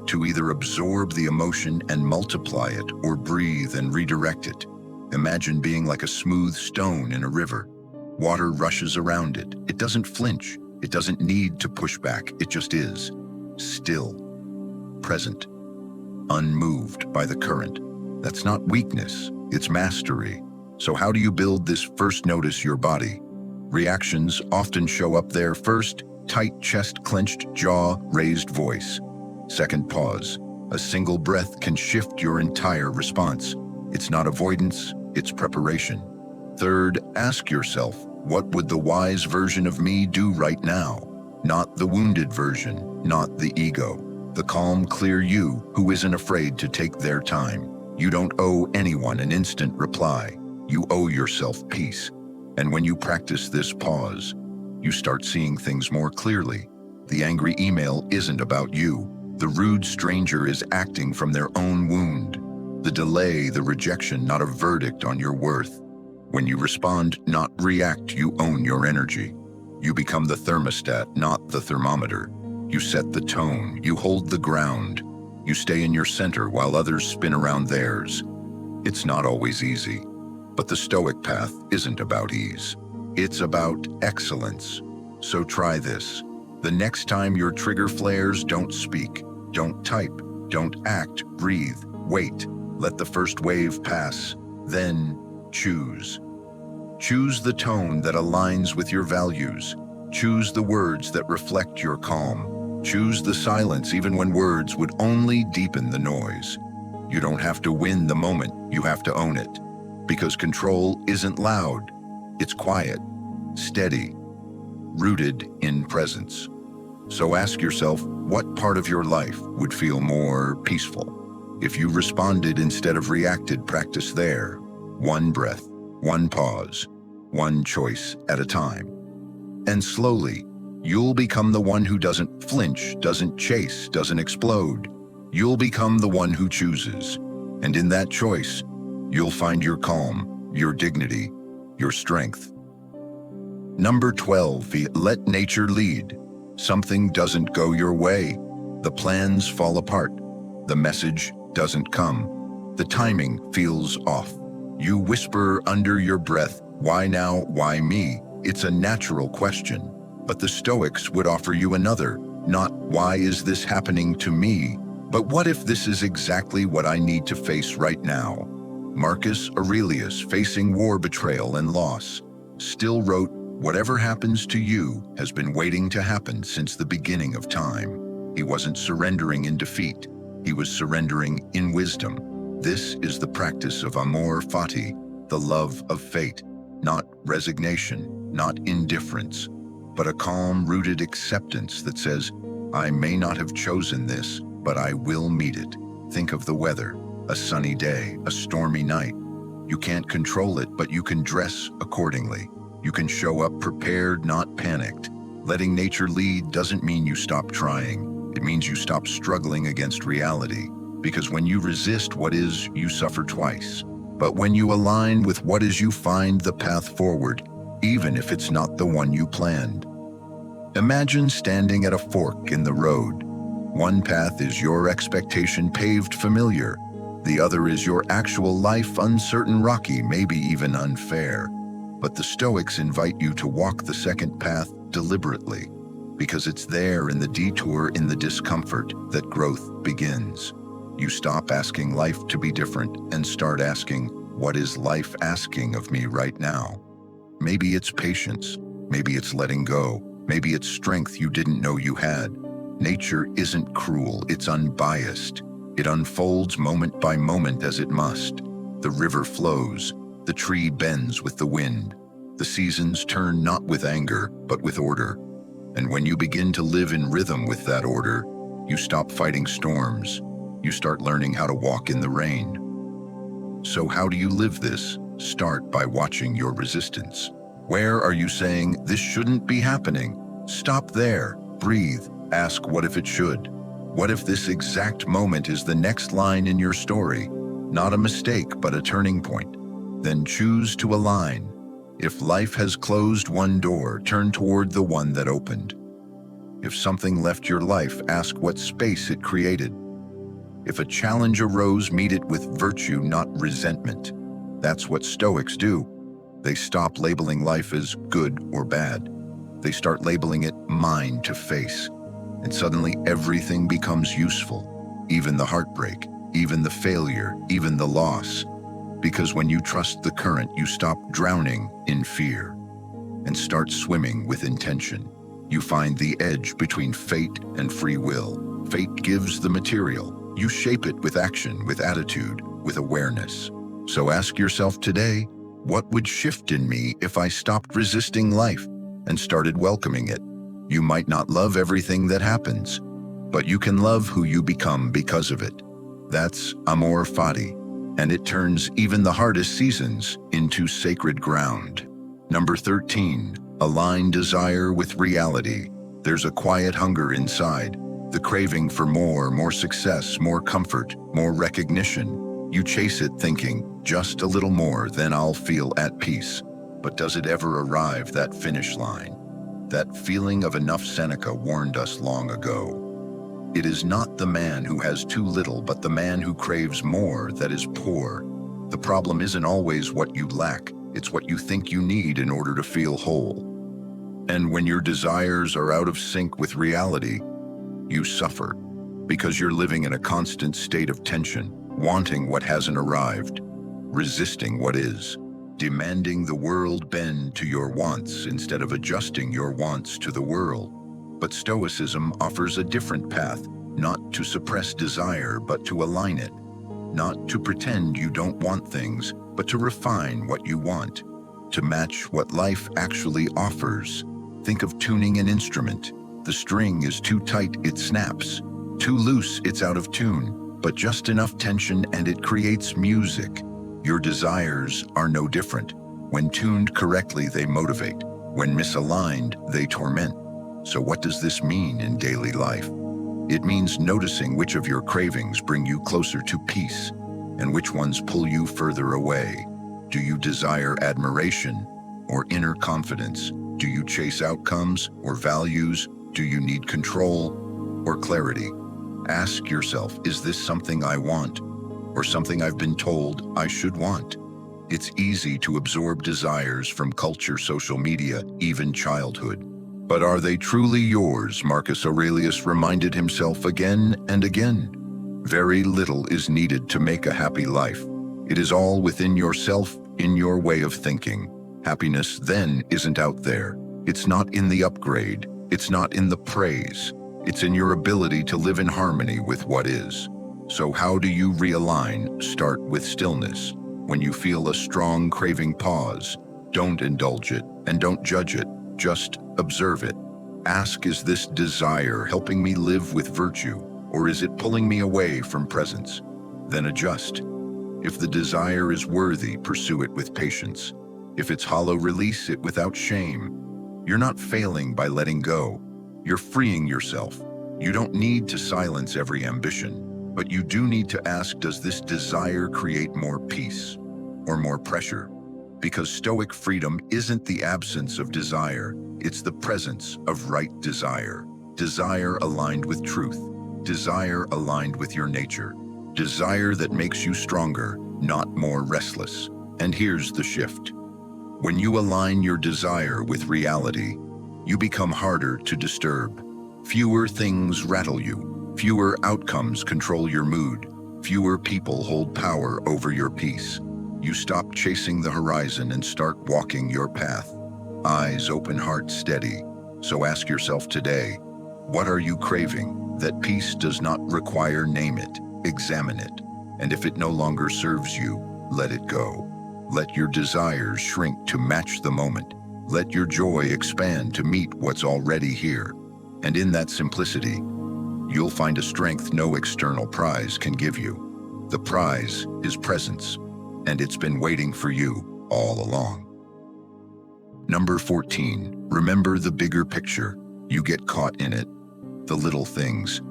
to either absorb the emotion and multiply it or breathe and redirect it. Imagine being like a smooth stone in a river. Water rushes around it. It doesn't flinch. It doesn't need to push back. It just is. Still. Present. Unmoved by the current. That's not weakness. It's mastery. So how do you build this? First, notice your body. Reactions often show up there. First, tight chest, clenched jaw, raised voice. Second, pause. A single breath can shift your entire response. It's not avoidance, it's preparation. Third, ask yourself, what would the wise version of me do right now? Not the wounded version, not the ego. The calm, clear you who isn't afraid to take their time. You don't owe anyone an instant reply. You owe yourself peace. And when you practice this pause, you start seeing things more clearly. The angry email isn't about you. The rude stranger is acting from their own wound. The delay, the rejection, not a verdict on your worth. When you respond, not react, you own your energy. You become the thermostat, not the thermometer. You set the tone, you hold the ground. You stay in your center while others spin around theirs. It's not always easy, but the Stoic path isn't about ease. It's about excellence. So try this. The next time your trigger flares, don't speak. Don't type, don't act, breathe, wait, let the first wave pass, then choose. Choose the tone that aligns with your values. Choose the words that reflect your calm. Choose the silence even when words would only deepen the noise. You don't have to win the moment, you have to own it. Because control isn't loud, it's quiet, steady, rooted in presence. So ask yourself, what part of your life would feel more peaceful? If you responded instead of reacted, practice there. One breath, one pause, one choice at a time. And slowly, you'll become the one who doesn't flinch, doesn't chase, doesn't explode. You'll become the one who chooses. And in that choice, you'll find your calm, your dignity, your strength. Number 12, let nature lead. Something doesn't go your way. The plans fall apart. The message doesn't come. The timing feels off. You whisper under your breath, "Why now? Why me?" It's a natural question. But the Stoics would offer you another, not "Why is this happening to me?" but "What if this is exactly what I need to face right now?" Marcus Aurelius, facing war, betrayal, and loss, still wrote, "Whatever happens to you has been waiting to happen since the beginning of time." He wasn't surrendering in defeat. He was surrendering in wisdom. This is the practice of amor fati, the love of fate, not resignation, not indifference, but a calm-rooted acceptance that says, "I may not have chosen this, but I will meet it." Think of the weather, a sunny day, a stormy night. You can't control it, but you can dress accordingly. You can show up prepared, not panicked. Letting nature lead doesn't mean you stop trying. It means you stop struggling against reality. Because when you resist what is, you suffer twice. But when you align with what is, you find the path forward, even if it's not the one you planned. Imagine standing at a fork in the road. One path is your expectation, paved, familiar. The other is your actual life, uncertain, rocky, maybe even unfair. But the Stoics invite you to walk the second path deliberately, because it's there in the detour, in the discomfort, that growth begins. You stop asking life to be different and start asking, what is life asking of me right now? Maybe it's patience, maybe it's letting go, maybe it's strength you didn't know you had. Nature isn't cruel, it's unbiased. It unfolds moment by moment as it must. The river flows, the tree bends with the wind. The seasons turn not with anger, but with order. And when you begin to live in rhythm with that order, you stop fighting storms. You start learning how to walk in the rain. So how do you live this? Start by watching your resistance. Where are you saying, "This shouldn't be happening"? Stop there, breathe, ask, what if it should? What if this exact moment is the next line in your story? Not a mistake, but a turning point. Then choose to align. If life has closed one door, turn toward the one that opened. If something left your life, ask what space it created. If a challenge arose, meet it with virtue, not resentment. That's what Stoics do. They stop labeling life as good or bad. They start labeling it mine to face. And suddenly everything becomes useful, even the heartbreak, even the failure, even the loss. Because when you trust the current, you stop drowning in fear and start swimming with intention. You find the edge between fate and free will. Fate gives the material. You shape it with action, with attitude, with awareness. So ask yourself today, what would shift in me if I stopped resisting life and started welcoming it? You might not love everything that happens, but you can love who you become because of it. That's amor fati, and it turns even the hardest seasons into sacred ground. Number 13, align desire with reality. There's a quiet hunger inside, the craving for more success, more comfort, more recognition. You chase it thinking, just a little more, then I'll feel at peace. But does it ever arrive, that finish line? That feeling of enough? Seneca warned us long ago. It is not the man who has too little, but the man who craves more that is poor. The problem isn't always what you lack, it's what you think you need in order to feel whole. And when your desires are out of sync with reality, you suffer, because you're living in a constant state of tension, wanting what hasn't arrived, resisting what is, demanding the world bend to your wants instead of adjusting your wants to the world. But Stoicism offers a different path, not to suppress desire, but to align it. Not to pretend you don't want things, but to refine what you want, to match what life actually offers. Think of tuning an instrument. The string is too tight, it snaps. Too loose, it's out of tune. But just enough tension and it creates music. Your desires are no different. When tuned correctly, they motivate. When misaligned, they torment. So what does this mean in daily life? It means noticing which of your cravings bring you closer to peace and which ones pull you further away. Do you desire admiration or inner confidence? Do you chase outcomes or values? Do you need control or clarity? Ask yourself, is this something I want, or something I've been told I should want? It's easy to absorb desires from culture, social media, even childhood. But are they truly yours? Marcus Aurelius reminded himself again and again. Very little is needed to make a happy life. It is all within yourself, in your way of thinking. Happiness then isn't out there. It's not in the upgrade. It's not in the praise. It's in your ability to live in harmony with what is. So how do you realign? Start with stillness. When you feel a strong craving, pause. Don't indulge it and don't judge it. Just observe it. Ask, is this desire helping me live with virtue, or is it pulling me away from presence? Then adjust. If the desire is worthy, pursue it with patience. If it's hollow, release it without shame. You're not failing by letting go. You're freeing yourself. You don't need to silence every ambition, but you do need to ask, does this desire create more peace or more pressure? Because Stoic freedom isn't the absence of desire, it's the presence of right desire. Desire aligned with truth. Desire aligned with your nature. Desire that makes you stronger, not more restless. And here's the shift. When you align your desire with reality, you become harder to disturb. Fewer things rattle you. Fewer outcomes control your mood. Fewer people hold power over your peace. You stop chasing the horizon and start walking your path. Eyes open, heart steady. So ask yourself today, what are you craving? That peace does not require, name it, examine it. And if it no longer serves you, let it go. Let your desires shrink to match the moment. Let your joy expand to meet what's already here. And in that simplicity, you'll find a strength no external prize can give you. The prize is presence, and it's been waiting for you all along. Number 14, remember the bigger picture. You get caught in it. The little things,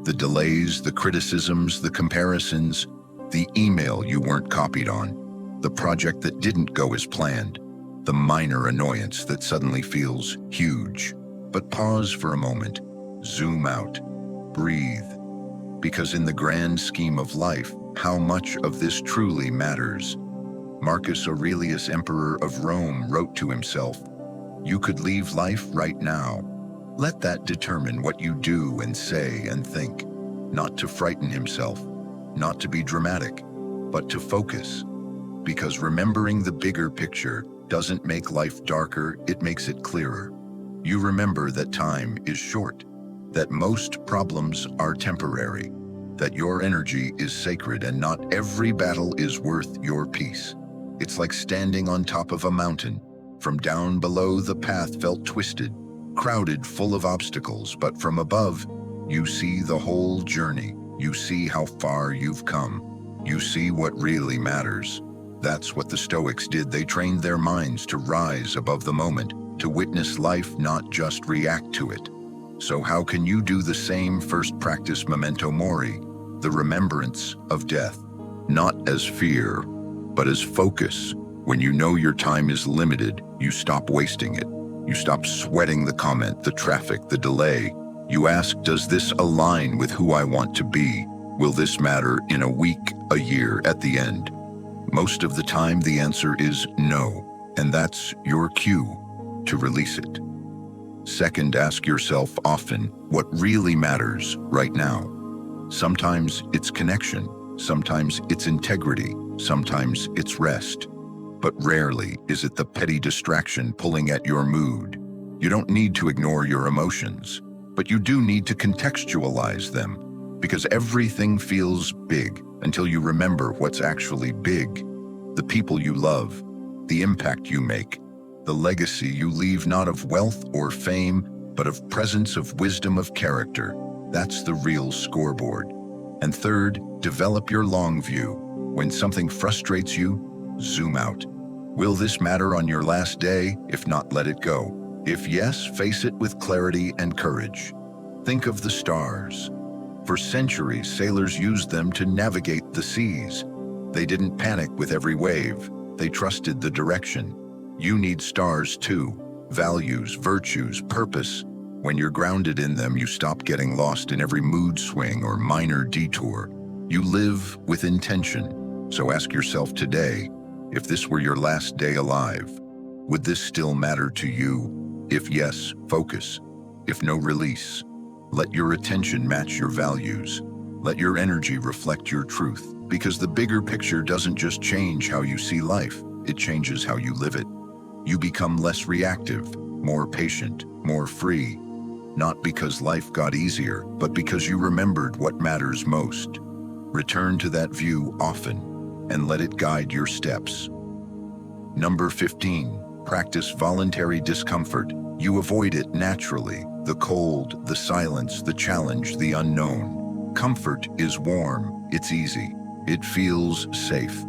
the delays, the criticisms, the comparisons, the email you weren't copied on, the project that didn't go as planned, the minor annoyance that suddenly feels huge. But pause for a moment, zoom out, breathe. Because in the grand scheme of life, how much of this truly matters? Marcus Aurelius, Emperor of Rome, wrote to himself, "You could leave life right now." Let that determine what you do and say and think. Not to frighten himself, not to be dramatic, but to focus. Because remembering the bigger picture doesn't make life darker, it makes it clearer. You remember that time is short, that most problems are temporary, that your energy is sacred and not every battle is worth your peace. It's like standing on top of a mountain. From down below, the path felt twisted, crowded, full of obstacles, but from above, you see the whole journey. You see how far you've come. You see what really matters. That's what the Stoics did. They trained their minds to rise above the moment, to witness life, not just react to it. So how can you do the same? First, practice memento mori, the remembrance of death, not as fear, but as focus. When you know your time is limited, you stop wasting it. You stop sweating the comment, the traffic, the delay. You ask, does this align with who I want to be? Will this matter in a week, a year, at the end? Most of the time, the answer is no, and that's your cue to release it. Second, ask yourself often what really matters right now. Sometimes it's connection, sometimes it's integrity, sometimes it's rest. But rarely is it the petty distraction pulling at your mood. You don't need to ignore your emotions, but you do need to contextualize them, because everything feels big until you remember what's actually big. The people you love, the impact you make, the legacy you leave, not of wealth or fame, but of presence, of wisdom, of character. That's the real scoreboard. And third, develop your long view. When something frustrates you, zoom out. Will this matter on your last day? If not, let it go. If yes, face it with clarity and courage. Think of the stars. For centuries, sailors used them to navigate the seas. They didn't panic with every wave. They trusted the direction. You need stars too. Values, virtues, purpose. When you're grounded in them, you stop getting lost in every mood swing or minor detour. You live with intention. So ask yourself today, if this were your last day alive, would this still matter to you? If yes, focus. If no, release. Let your attention match your values. Let your energy reflect your truth. Because the bigger picture doesn't just change how you see life, it changes how you live it. You become less reactive, more patient, more free. Not because life got easier, but because you remembered what matters most. Return to that view often, and let it guide your steps. Number 15, practice voluntary discomfort. You avoid it naturally. The cold, the silence, the challenge, the unknown. Comfort is warm, it's easy, it feels safe.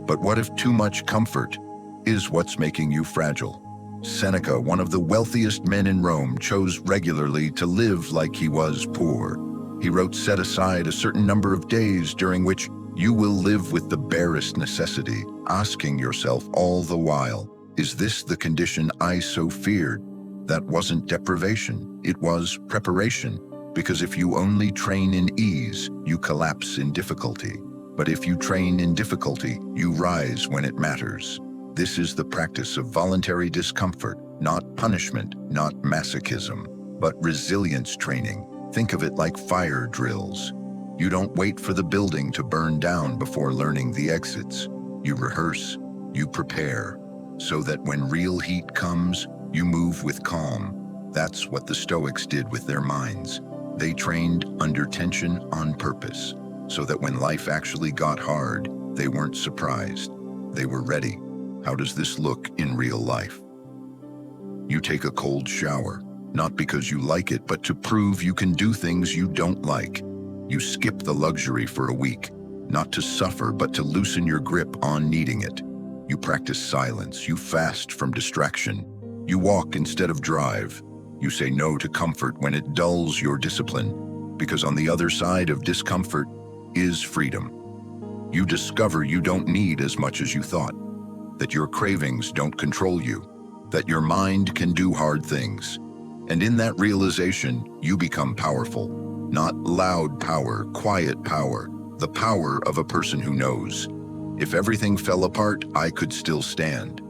But what if too much comfort is what's making you fragile? Seneca, one of the wealthiest men in Rome, chose regularly to live like he was poor. He wrote, "Set aside a certain number of days during which you will live with the barest necessity," asking yourself all the while, is this the condition I so feared? That wasn't deprivation, it was preparation. Because if you only train in ease, you collapse in difficulty. But if you train in difficulty, you rise when it matters. This is the practice of voluntary discomfort, not punishment, not masochism, but resilience training. Think of it like fire drills. You don't wait for the building to burn down before learning the exits. You rehearse, you prepare, so that when real heat comes, you move with calm. That's what the Stoics did with their minds. They trained under tension on purpose, so that when life actually got hard, they weren't surprised. They were ready. How does this look in real life? You take a cold shower, not because you like it, but to prove you can do things you don't like. You skip the luxury for a week, not to suffer, but to loosen your grip on needing it. You practice silence, you fast from distraction. You walk instead of drive. You say no to comfort when it dulls your discipline, because on the other side of discomfort is freedom. You discover you don't need as much as you thought, that your cravings don't control you, that your mind can do hard things. And in that realization, you become powerful. Not loud power, quiet power, the power of a person who knows. If everything fell apart, I could still stand.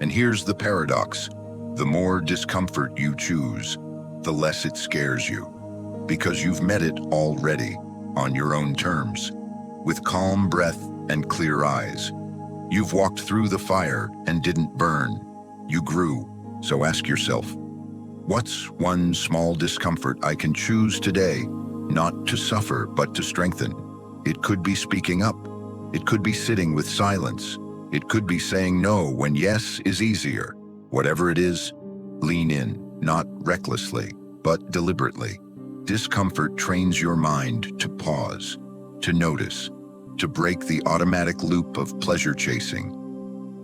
And here's the paradox. The more discomfort you choose, the less it scares you. Because you've met it already, on your own terms, with calm breath and clear eyes. You've walked through the fire and didn't burn. You grew. So ask yourself, what's one small discomfort I can choose today, not to suffer, but to strengthen? It could be speaking up. It could be sitting with silence. It could be saying no when yes is easier. Whatever it is, lean in, not recklessly, but deliberately. Discomfort trains your mind to pause, to notice, to break the automatic loop of pleasure chasing,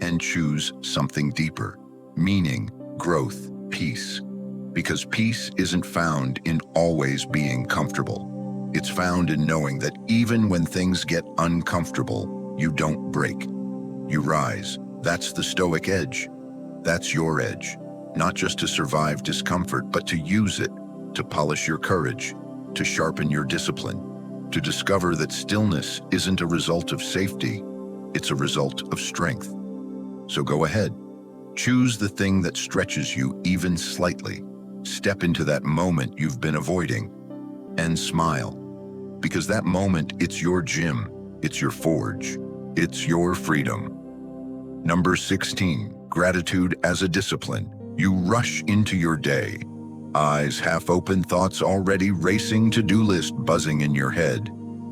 and choose something deeper, meaning, growth, peace. Because peace isn't found in always being comfortable. It's found in knowing that even when things get uncomfortable, you don't break. You rise. That's the Stoic edge. That's your edge. Not just to survive discomfort, but to use it, to polish your courage, to sharpen your discipline, to discover that stillness isn't a result of safety, it's a result of strength. So go ahead. Choose the thing that stretches you even slightly. Step into that moment you've been avoiding and smile. Because that moment, it's your gym, it's your forge, it's your freedom. Number 16, gratitude as a discipline. You rush into your day. Eyes half open, thoughts already racing, to-do list buzzing in your head.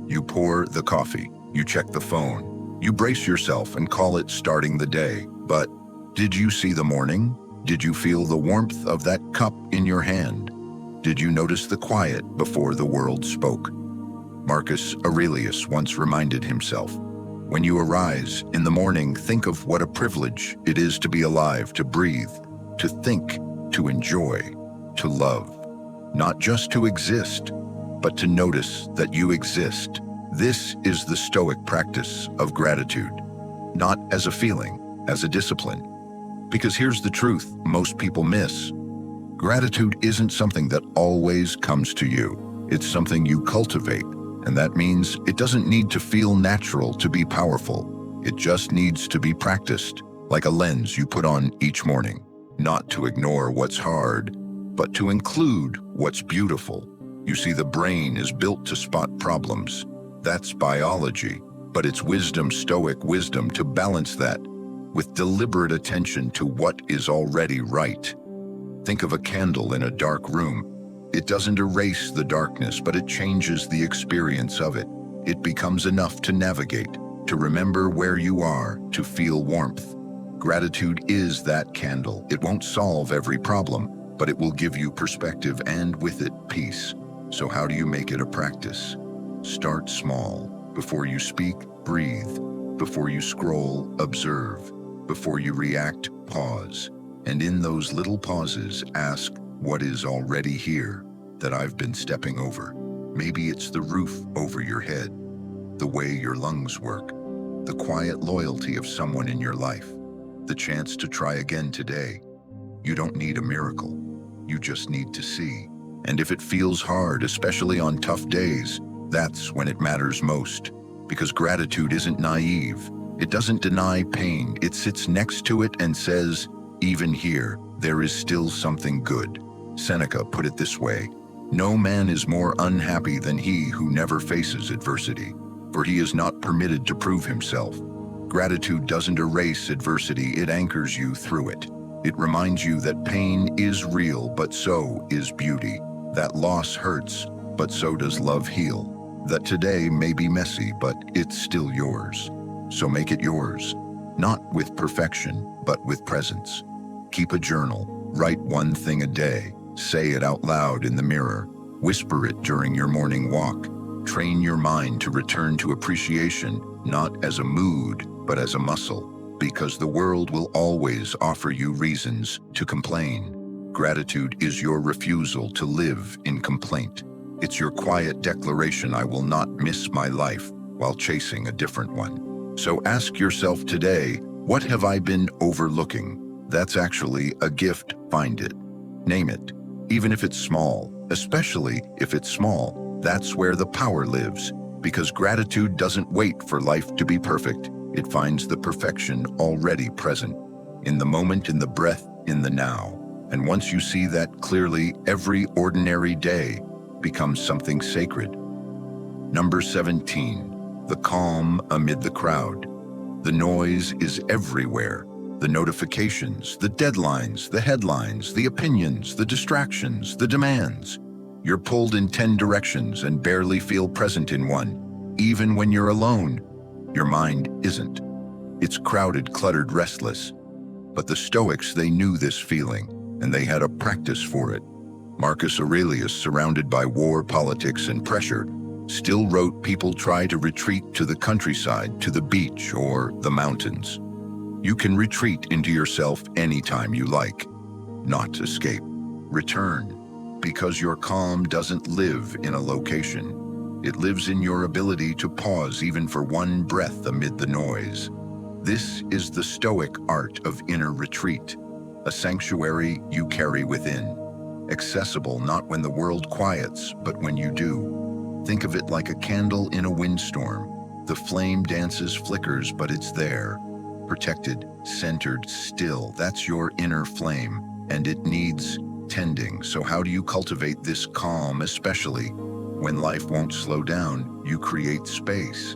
You pour the coffee, you check the phone, you brace yourself and call it starting the day. But did you see the morning? Did you feel the warmth of that cup in your hand? Did you notice the quiet before the world spoke? Marcus Aurelius once reminded himself, when you arise in the morning, think of what a privilege it is to be alive, to breathe, to think, to enjoy, to love. Not just to exist, but to notice that you exist. This is the Stoic practice of gratitude, not as a feeling, as a discipline. Because here's the truth most people miss. Gratitude isn't something that always comes to you. It's something you cultivate, and that means it doesn't need to feel natural to be powerful. It just needs to be practiced, like a lens you put on each morning, not to ignore what's hard, but to include what's beautiful. You see, the brain is built to spot problems. That's biology, but it's wisdom, Stoic wisdom, to balance that with deliberate attention to what is already right. Think of a candle in a dark room. It doesn't erase the darkness, but it changes the experience of it. It becomes enough to navigate, to remember where you are, to feel warmth. Gratitude is that candle. It won't solve every problem, but it will give you perspective and with it, peace. So how do you make it a practice? Start small. Before you speak, breathe. Before you scroll, observe. Before you react, pause. And in those little pauses, ask, what is already here that I've been stepping over? Maybe it's the roof over your head, the way your lungs work, the quiet loyalty of someone in your life, the chance to try again today. You don't need a miracle. You just need to see. And if it feels hard, especially on tough days, that's when it matters most. Because gratitude isn't naive. It doesn't deny pain. It sits next to it and says, even here, there is still something good. Seneca put it this way, no man is more unhappy than he who never faces adversity, for he is not permitted to prove himself. Gratitude doesn't erase adversity, it anchors you through it. It reminds you that pain is real, but so is beauty. That loss hurts, but so does love heal. That today may be messy, but it's still yours. So make it yours, not with perfection, but with presence. Keep a journal, write one thing a day, say it out loud in the mirror, whisper it during your morning walk. Train your mind to return to appreciation, not as a mood, but as a muscle, because the world will always offer you reasons to complain. Gratitude is your refusal to live in complaint. It's your quiet declaration, I will not miss my life while chasing a different one. So ask yourself today, what have I been overlooking? That's actually a gift. Find it. Name it. Even if it's small, especially if it's small, that's where the power lives. Because gratitude doesn't wait for life to be perfect. It finds the perfection already present. In the moment, in the breath, in the now. And once you see that clearly, every ordinary day becomes something sacred. Number 17, the calm amid the crowd. The noise is everywhere. The notifications, the deadlines, the headlines, the opinions, the distractions, the demands. You're pulled in 10 directions and barely feel present in one. Even when you're alone, your mind isn't. It's crowded, cluttered, restless. But the Stoics, they knew this feeling, and they had a practice for it. Marcus Aurelius, surrounded by war, politics, and pressure, still wrote, people try to retreat to the countryside, to the beach, or the mountains. You can retreat into yourself anytime you like, not escape. Return, because your calm doesn't live in a location. It lives in your ability to pause even for one breath amid the noise. This is the Stoic art of inner retreat, a sanctuary you carry within, accessible not when the world quiets, but when you do. Think of it like a candle in a windstorm. The flame dances, flickers, but it's there. Protected, centered, still. That's your inner flame, and it needs tending. So how do you cultivate this calm, especially when life won't slow down? You create space.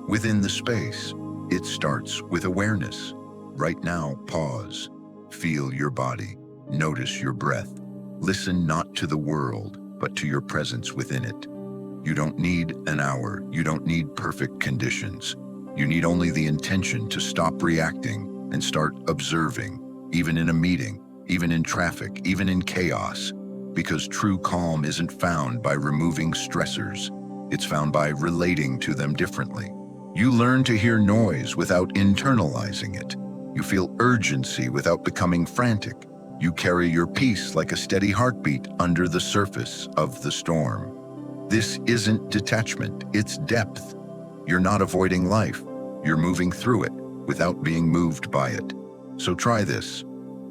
Within the space, it starts with awareness. Right now, pause. Feel your body. Notice your breath. Listen not to the world, but to your presence within it. You don't need an hour. You don't need perfect conditions. You need only the intention to stop reacting and start observing, even in a meeting, even in traffic, even in chaos. Because true calm isn't found by removing stressors. It's found by relating to them differently. You learn to hear noise without internalizing it. You feel urgency without becoming frantic. You carry your peace like a steady heartbeat under the surface of the storm. This isn't detachment, it's depth. You're not avoiding life. You're moving through it without being moved by it. So try this.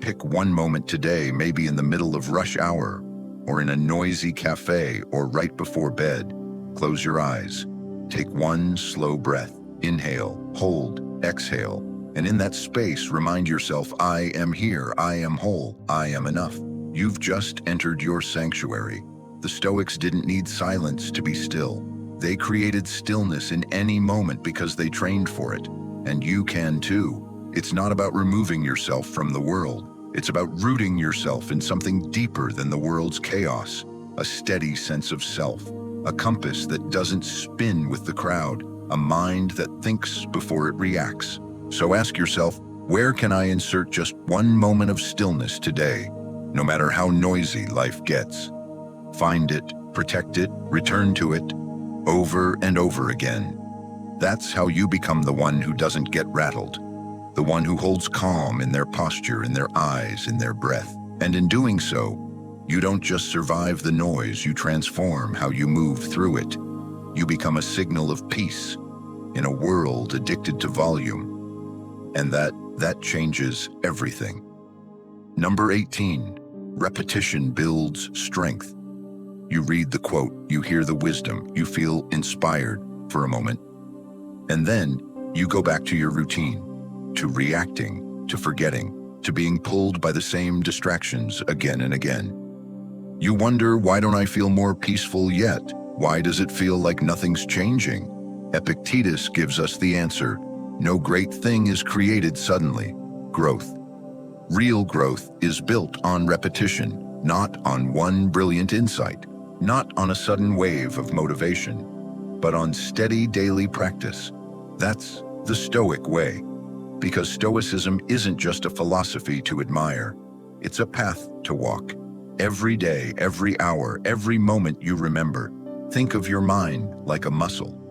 Pick one moment today, maybe in the middle of rush hour, or in a noisy cafe, or right before bed. Close your eyes. Take one slow breath. Inhale, hold, exhale. And in that space, remind yourself, I am here, I am whole, I am enough. You've just entered your sanctuary. The Stoics didn't need silence to be still. They created stillness in any moment because they trained for it. And you can too. It's not about removing yourself from the world. It's about rooting yourself in something deeper than the world's chaos. A steady sense of self. A compass that doesn't spin with the crowd. A mind that thinks before it reacts. So ask yourself, where can I insert just one moment of stillness today, no matter how noisy life gets? Find it, protect it, return to it, over and over again. That's how you become the one who doesn't get rattled, the one who holds calm in their posture, in their eyes, in their breath. And in doing so, you don't just survive the noise, you transform how you move through it. You become a signal of peace in a world addicted to volume. And that changes everything. Number 18, repetition builds strength. You read the quote, you hear the wisdom, you feel inspired for a moment. And then you go back to your routine, to reacting, to forgetting, to being pulled by the same distractions again and again. You wonder, why don't I feel more peaceful yet? Why does it feel like nothing's changing? Epictetus gives us the answer. No great thing is created suddenly. Growth. Real growth is built on repetition, not on one brilliant insight, not on a sudden wave of motivation, but on steady daily practice. That's the Stoic way, because Stoicism isn't just a philosophy to admire. It's a path to walk. Every day, every hour, every moment you remember, think of your mind like a muscle.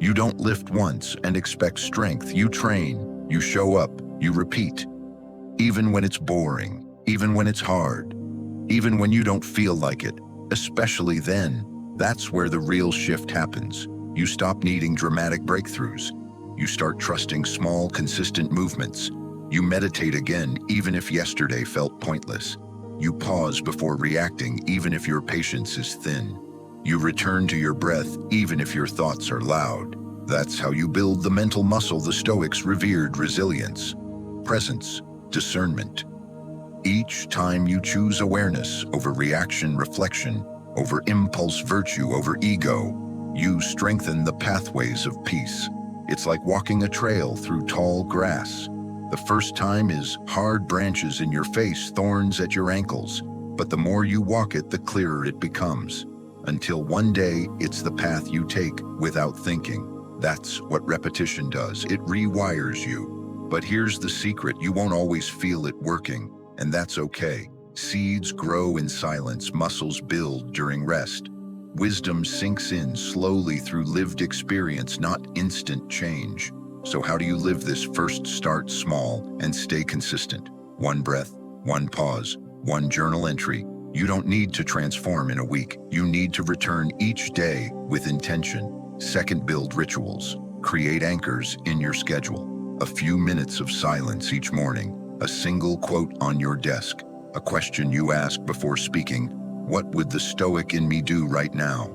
You don't lift once and expect strength. You train, you show up, you repeat. Even when it's boring, even when it's hard, even when you don't feel like it, especially then, that's where the real shift happens. You stop needing dramatic breakthroughs. You start trusting small, consistent movements. You meditate again, even if yesterday felt pointless. You pause before reacting, even if your patience is thin. You return to your breath, even if your thoughts are loud. That's how you build the mental muscle the Stoics revered: resilience, presence, discernment. Each time you choose awareness over reaction, reflection, over impulse, virtue, over ego, you strengthen the pathways of peace. It's like walking a trail through tall grass. The first time is hard branches in your face, thorns at your ankles, but the more you walk it, the clearer it becomes. Until one day, it's the path you take without thinking. That's what repetition does. It rewires you. But here's the secret: you won't always feel it working, and that's okay. Seeds grow in silence, muscles build during rest. Wisdom sinks in slowly through lived experience, not instant change. So how do you live this? First, start small and stay consistent. One breath, one pause, one journal entry. You don't need to transform in a week. You need to return each day with intention. Second, build rituals. Create anchors in your schedule. A few minutes of silence each morning. A single quote on your desk. A question you ask before speaking. What would the Stoic in me do right now?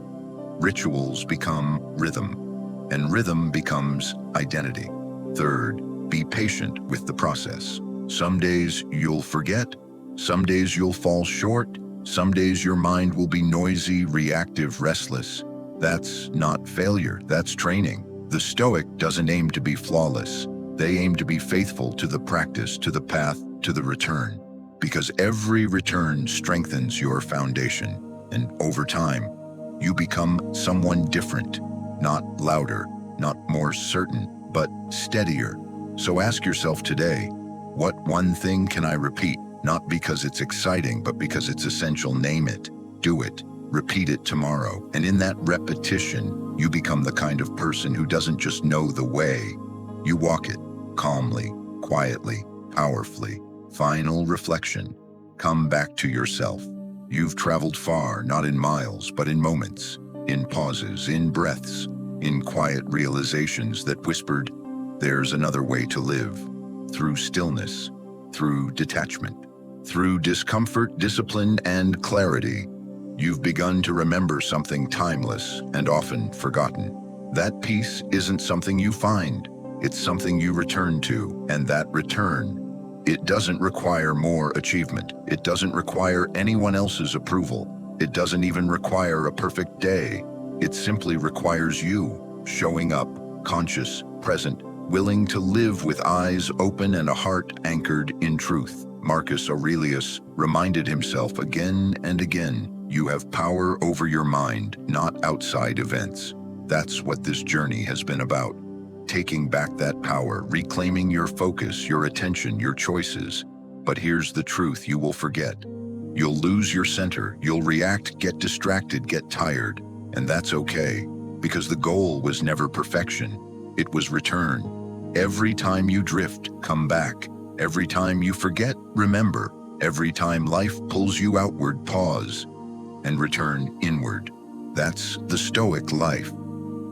Rituals become rhythm, and rhythm becomes identity. Third, be patient with the process. Some days you'll forget. Some days you'll fall short. Some days your mind will be noisy, reactive, restless. That's not failure, that's training. The Stoic doesn't aim to be flawless. They aim to be faithful to the practice, to the path, to the return. Because every return strengthens your foundation. And over time, you become someone different. Not louder, not more certain, but steadier. So ask yourself today, what one thing can I repeat? Not because it's exciting, but because it's essential. Name it, do it, repeat it tomorrow. And in that repetition, you become the kind of person who doesn't just know the way. You walk it calmly, quietly, powerfully. Final reflection. Come back to yourself. You've traveled far, not in miles, but in moments, in pauses, in breaths, in quiet realizations that whispered, there's another way to live. Through stillness, through detachment, Through discomfort, discipline, and clarity, you've begun to remember something timeless and often forgotten. That peace isn't something you find, it's something you return to, and that return, it doesn't require more achievement. It doesn't require anyone else's approval. It doesn't even require a perfect day. It simply requires you showing up, conscious, present, willing to live with eyes open and a heart anchored in truth. Marcus Aurelius reminded himself again and again, you have power over your mind, not outside events. That's what this journey has been about. Taking back that power, reclaiming your focus, your attention, your choices. But here's the truth you will forget. You'll lose your center, you'll react, get distracted, get tired. And that's okay, because the goal was never perfection. It was return. Every time you drift, come back. Every time you forget, remember. Every time life pulls you outward, pause and return inward. That's the Stoic life.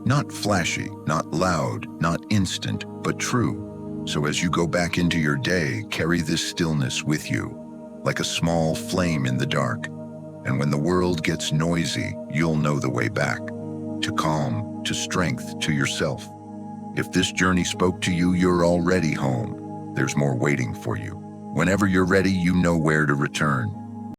Not flashy, not loud, not instant, but true. So as you go back into your day, carry this stillness with you, like a small flame in the dark. And when the world gets noisy, you'll know the way back, to calm, to strength, to yourself. If this journey spoke to you, you're already home. There's more waiting for you. Whenever you're ready, you know where to return.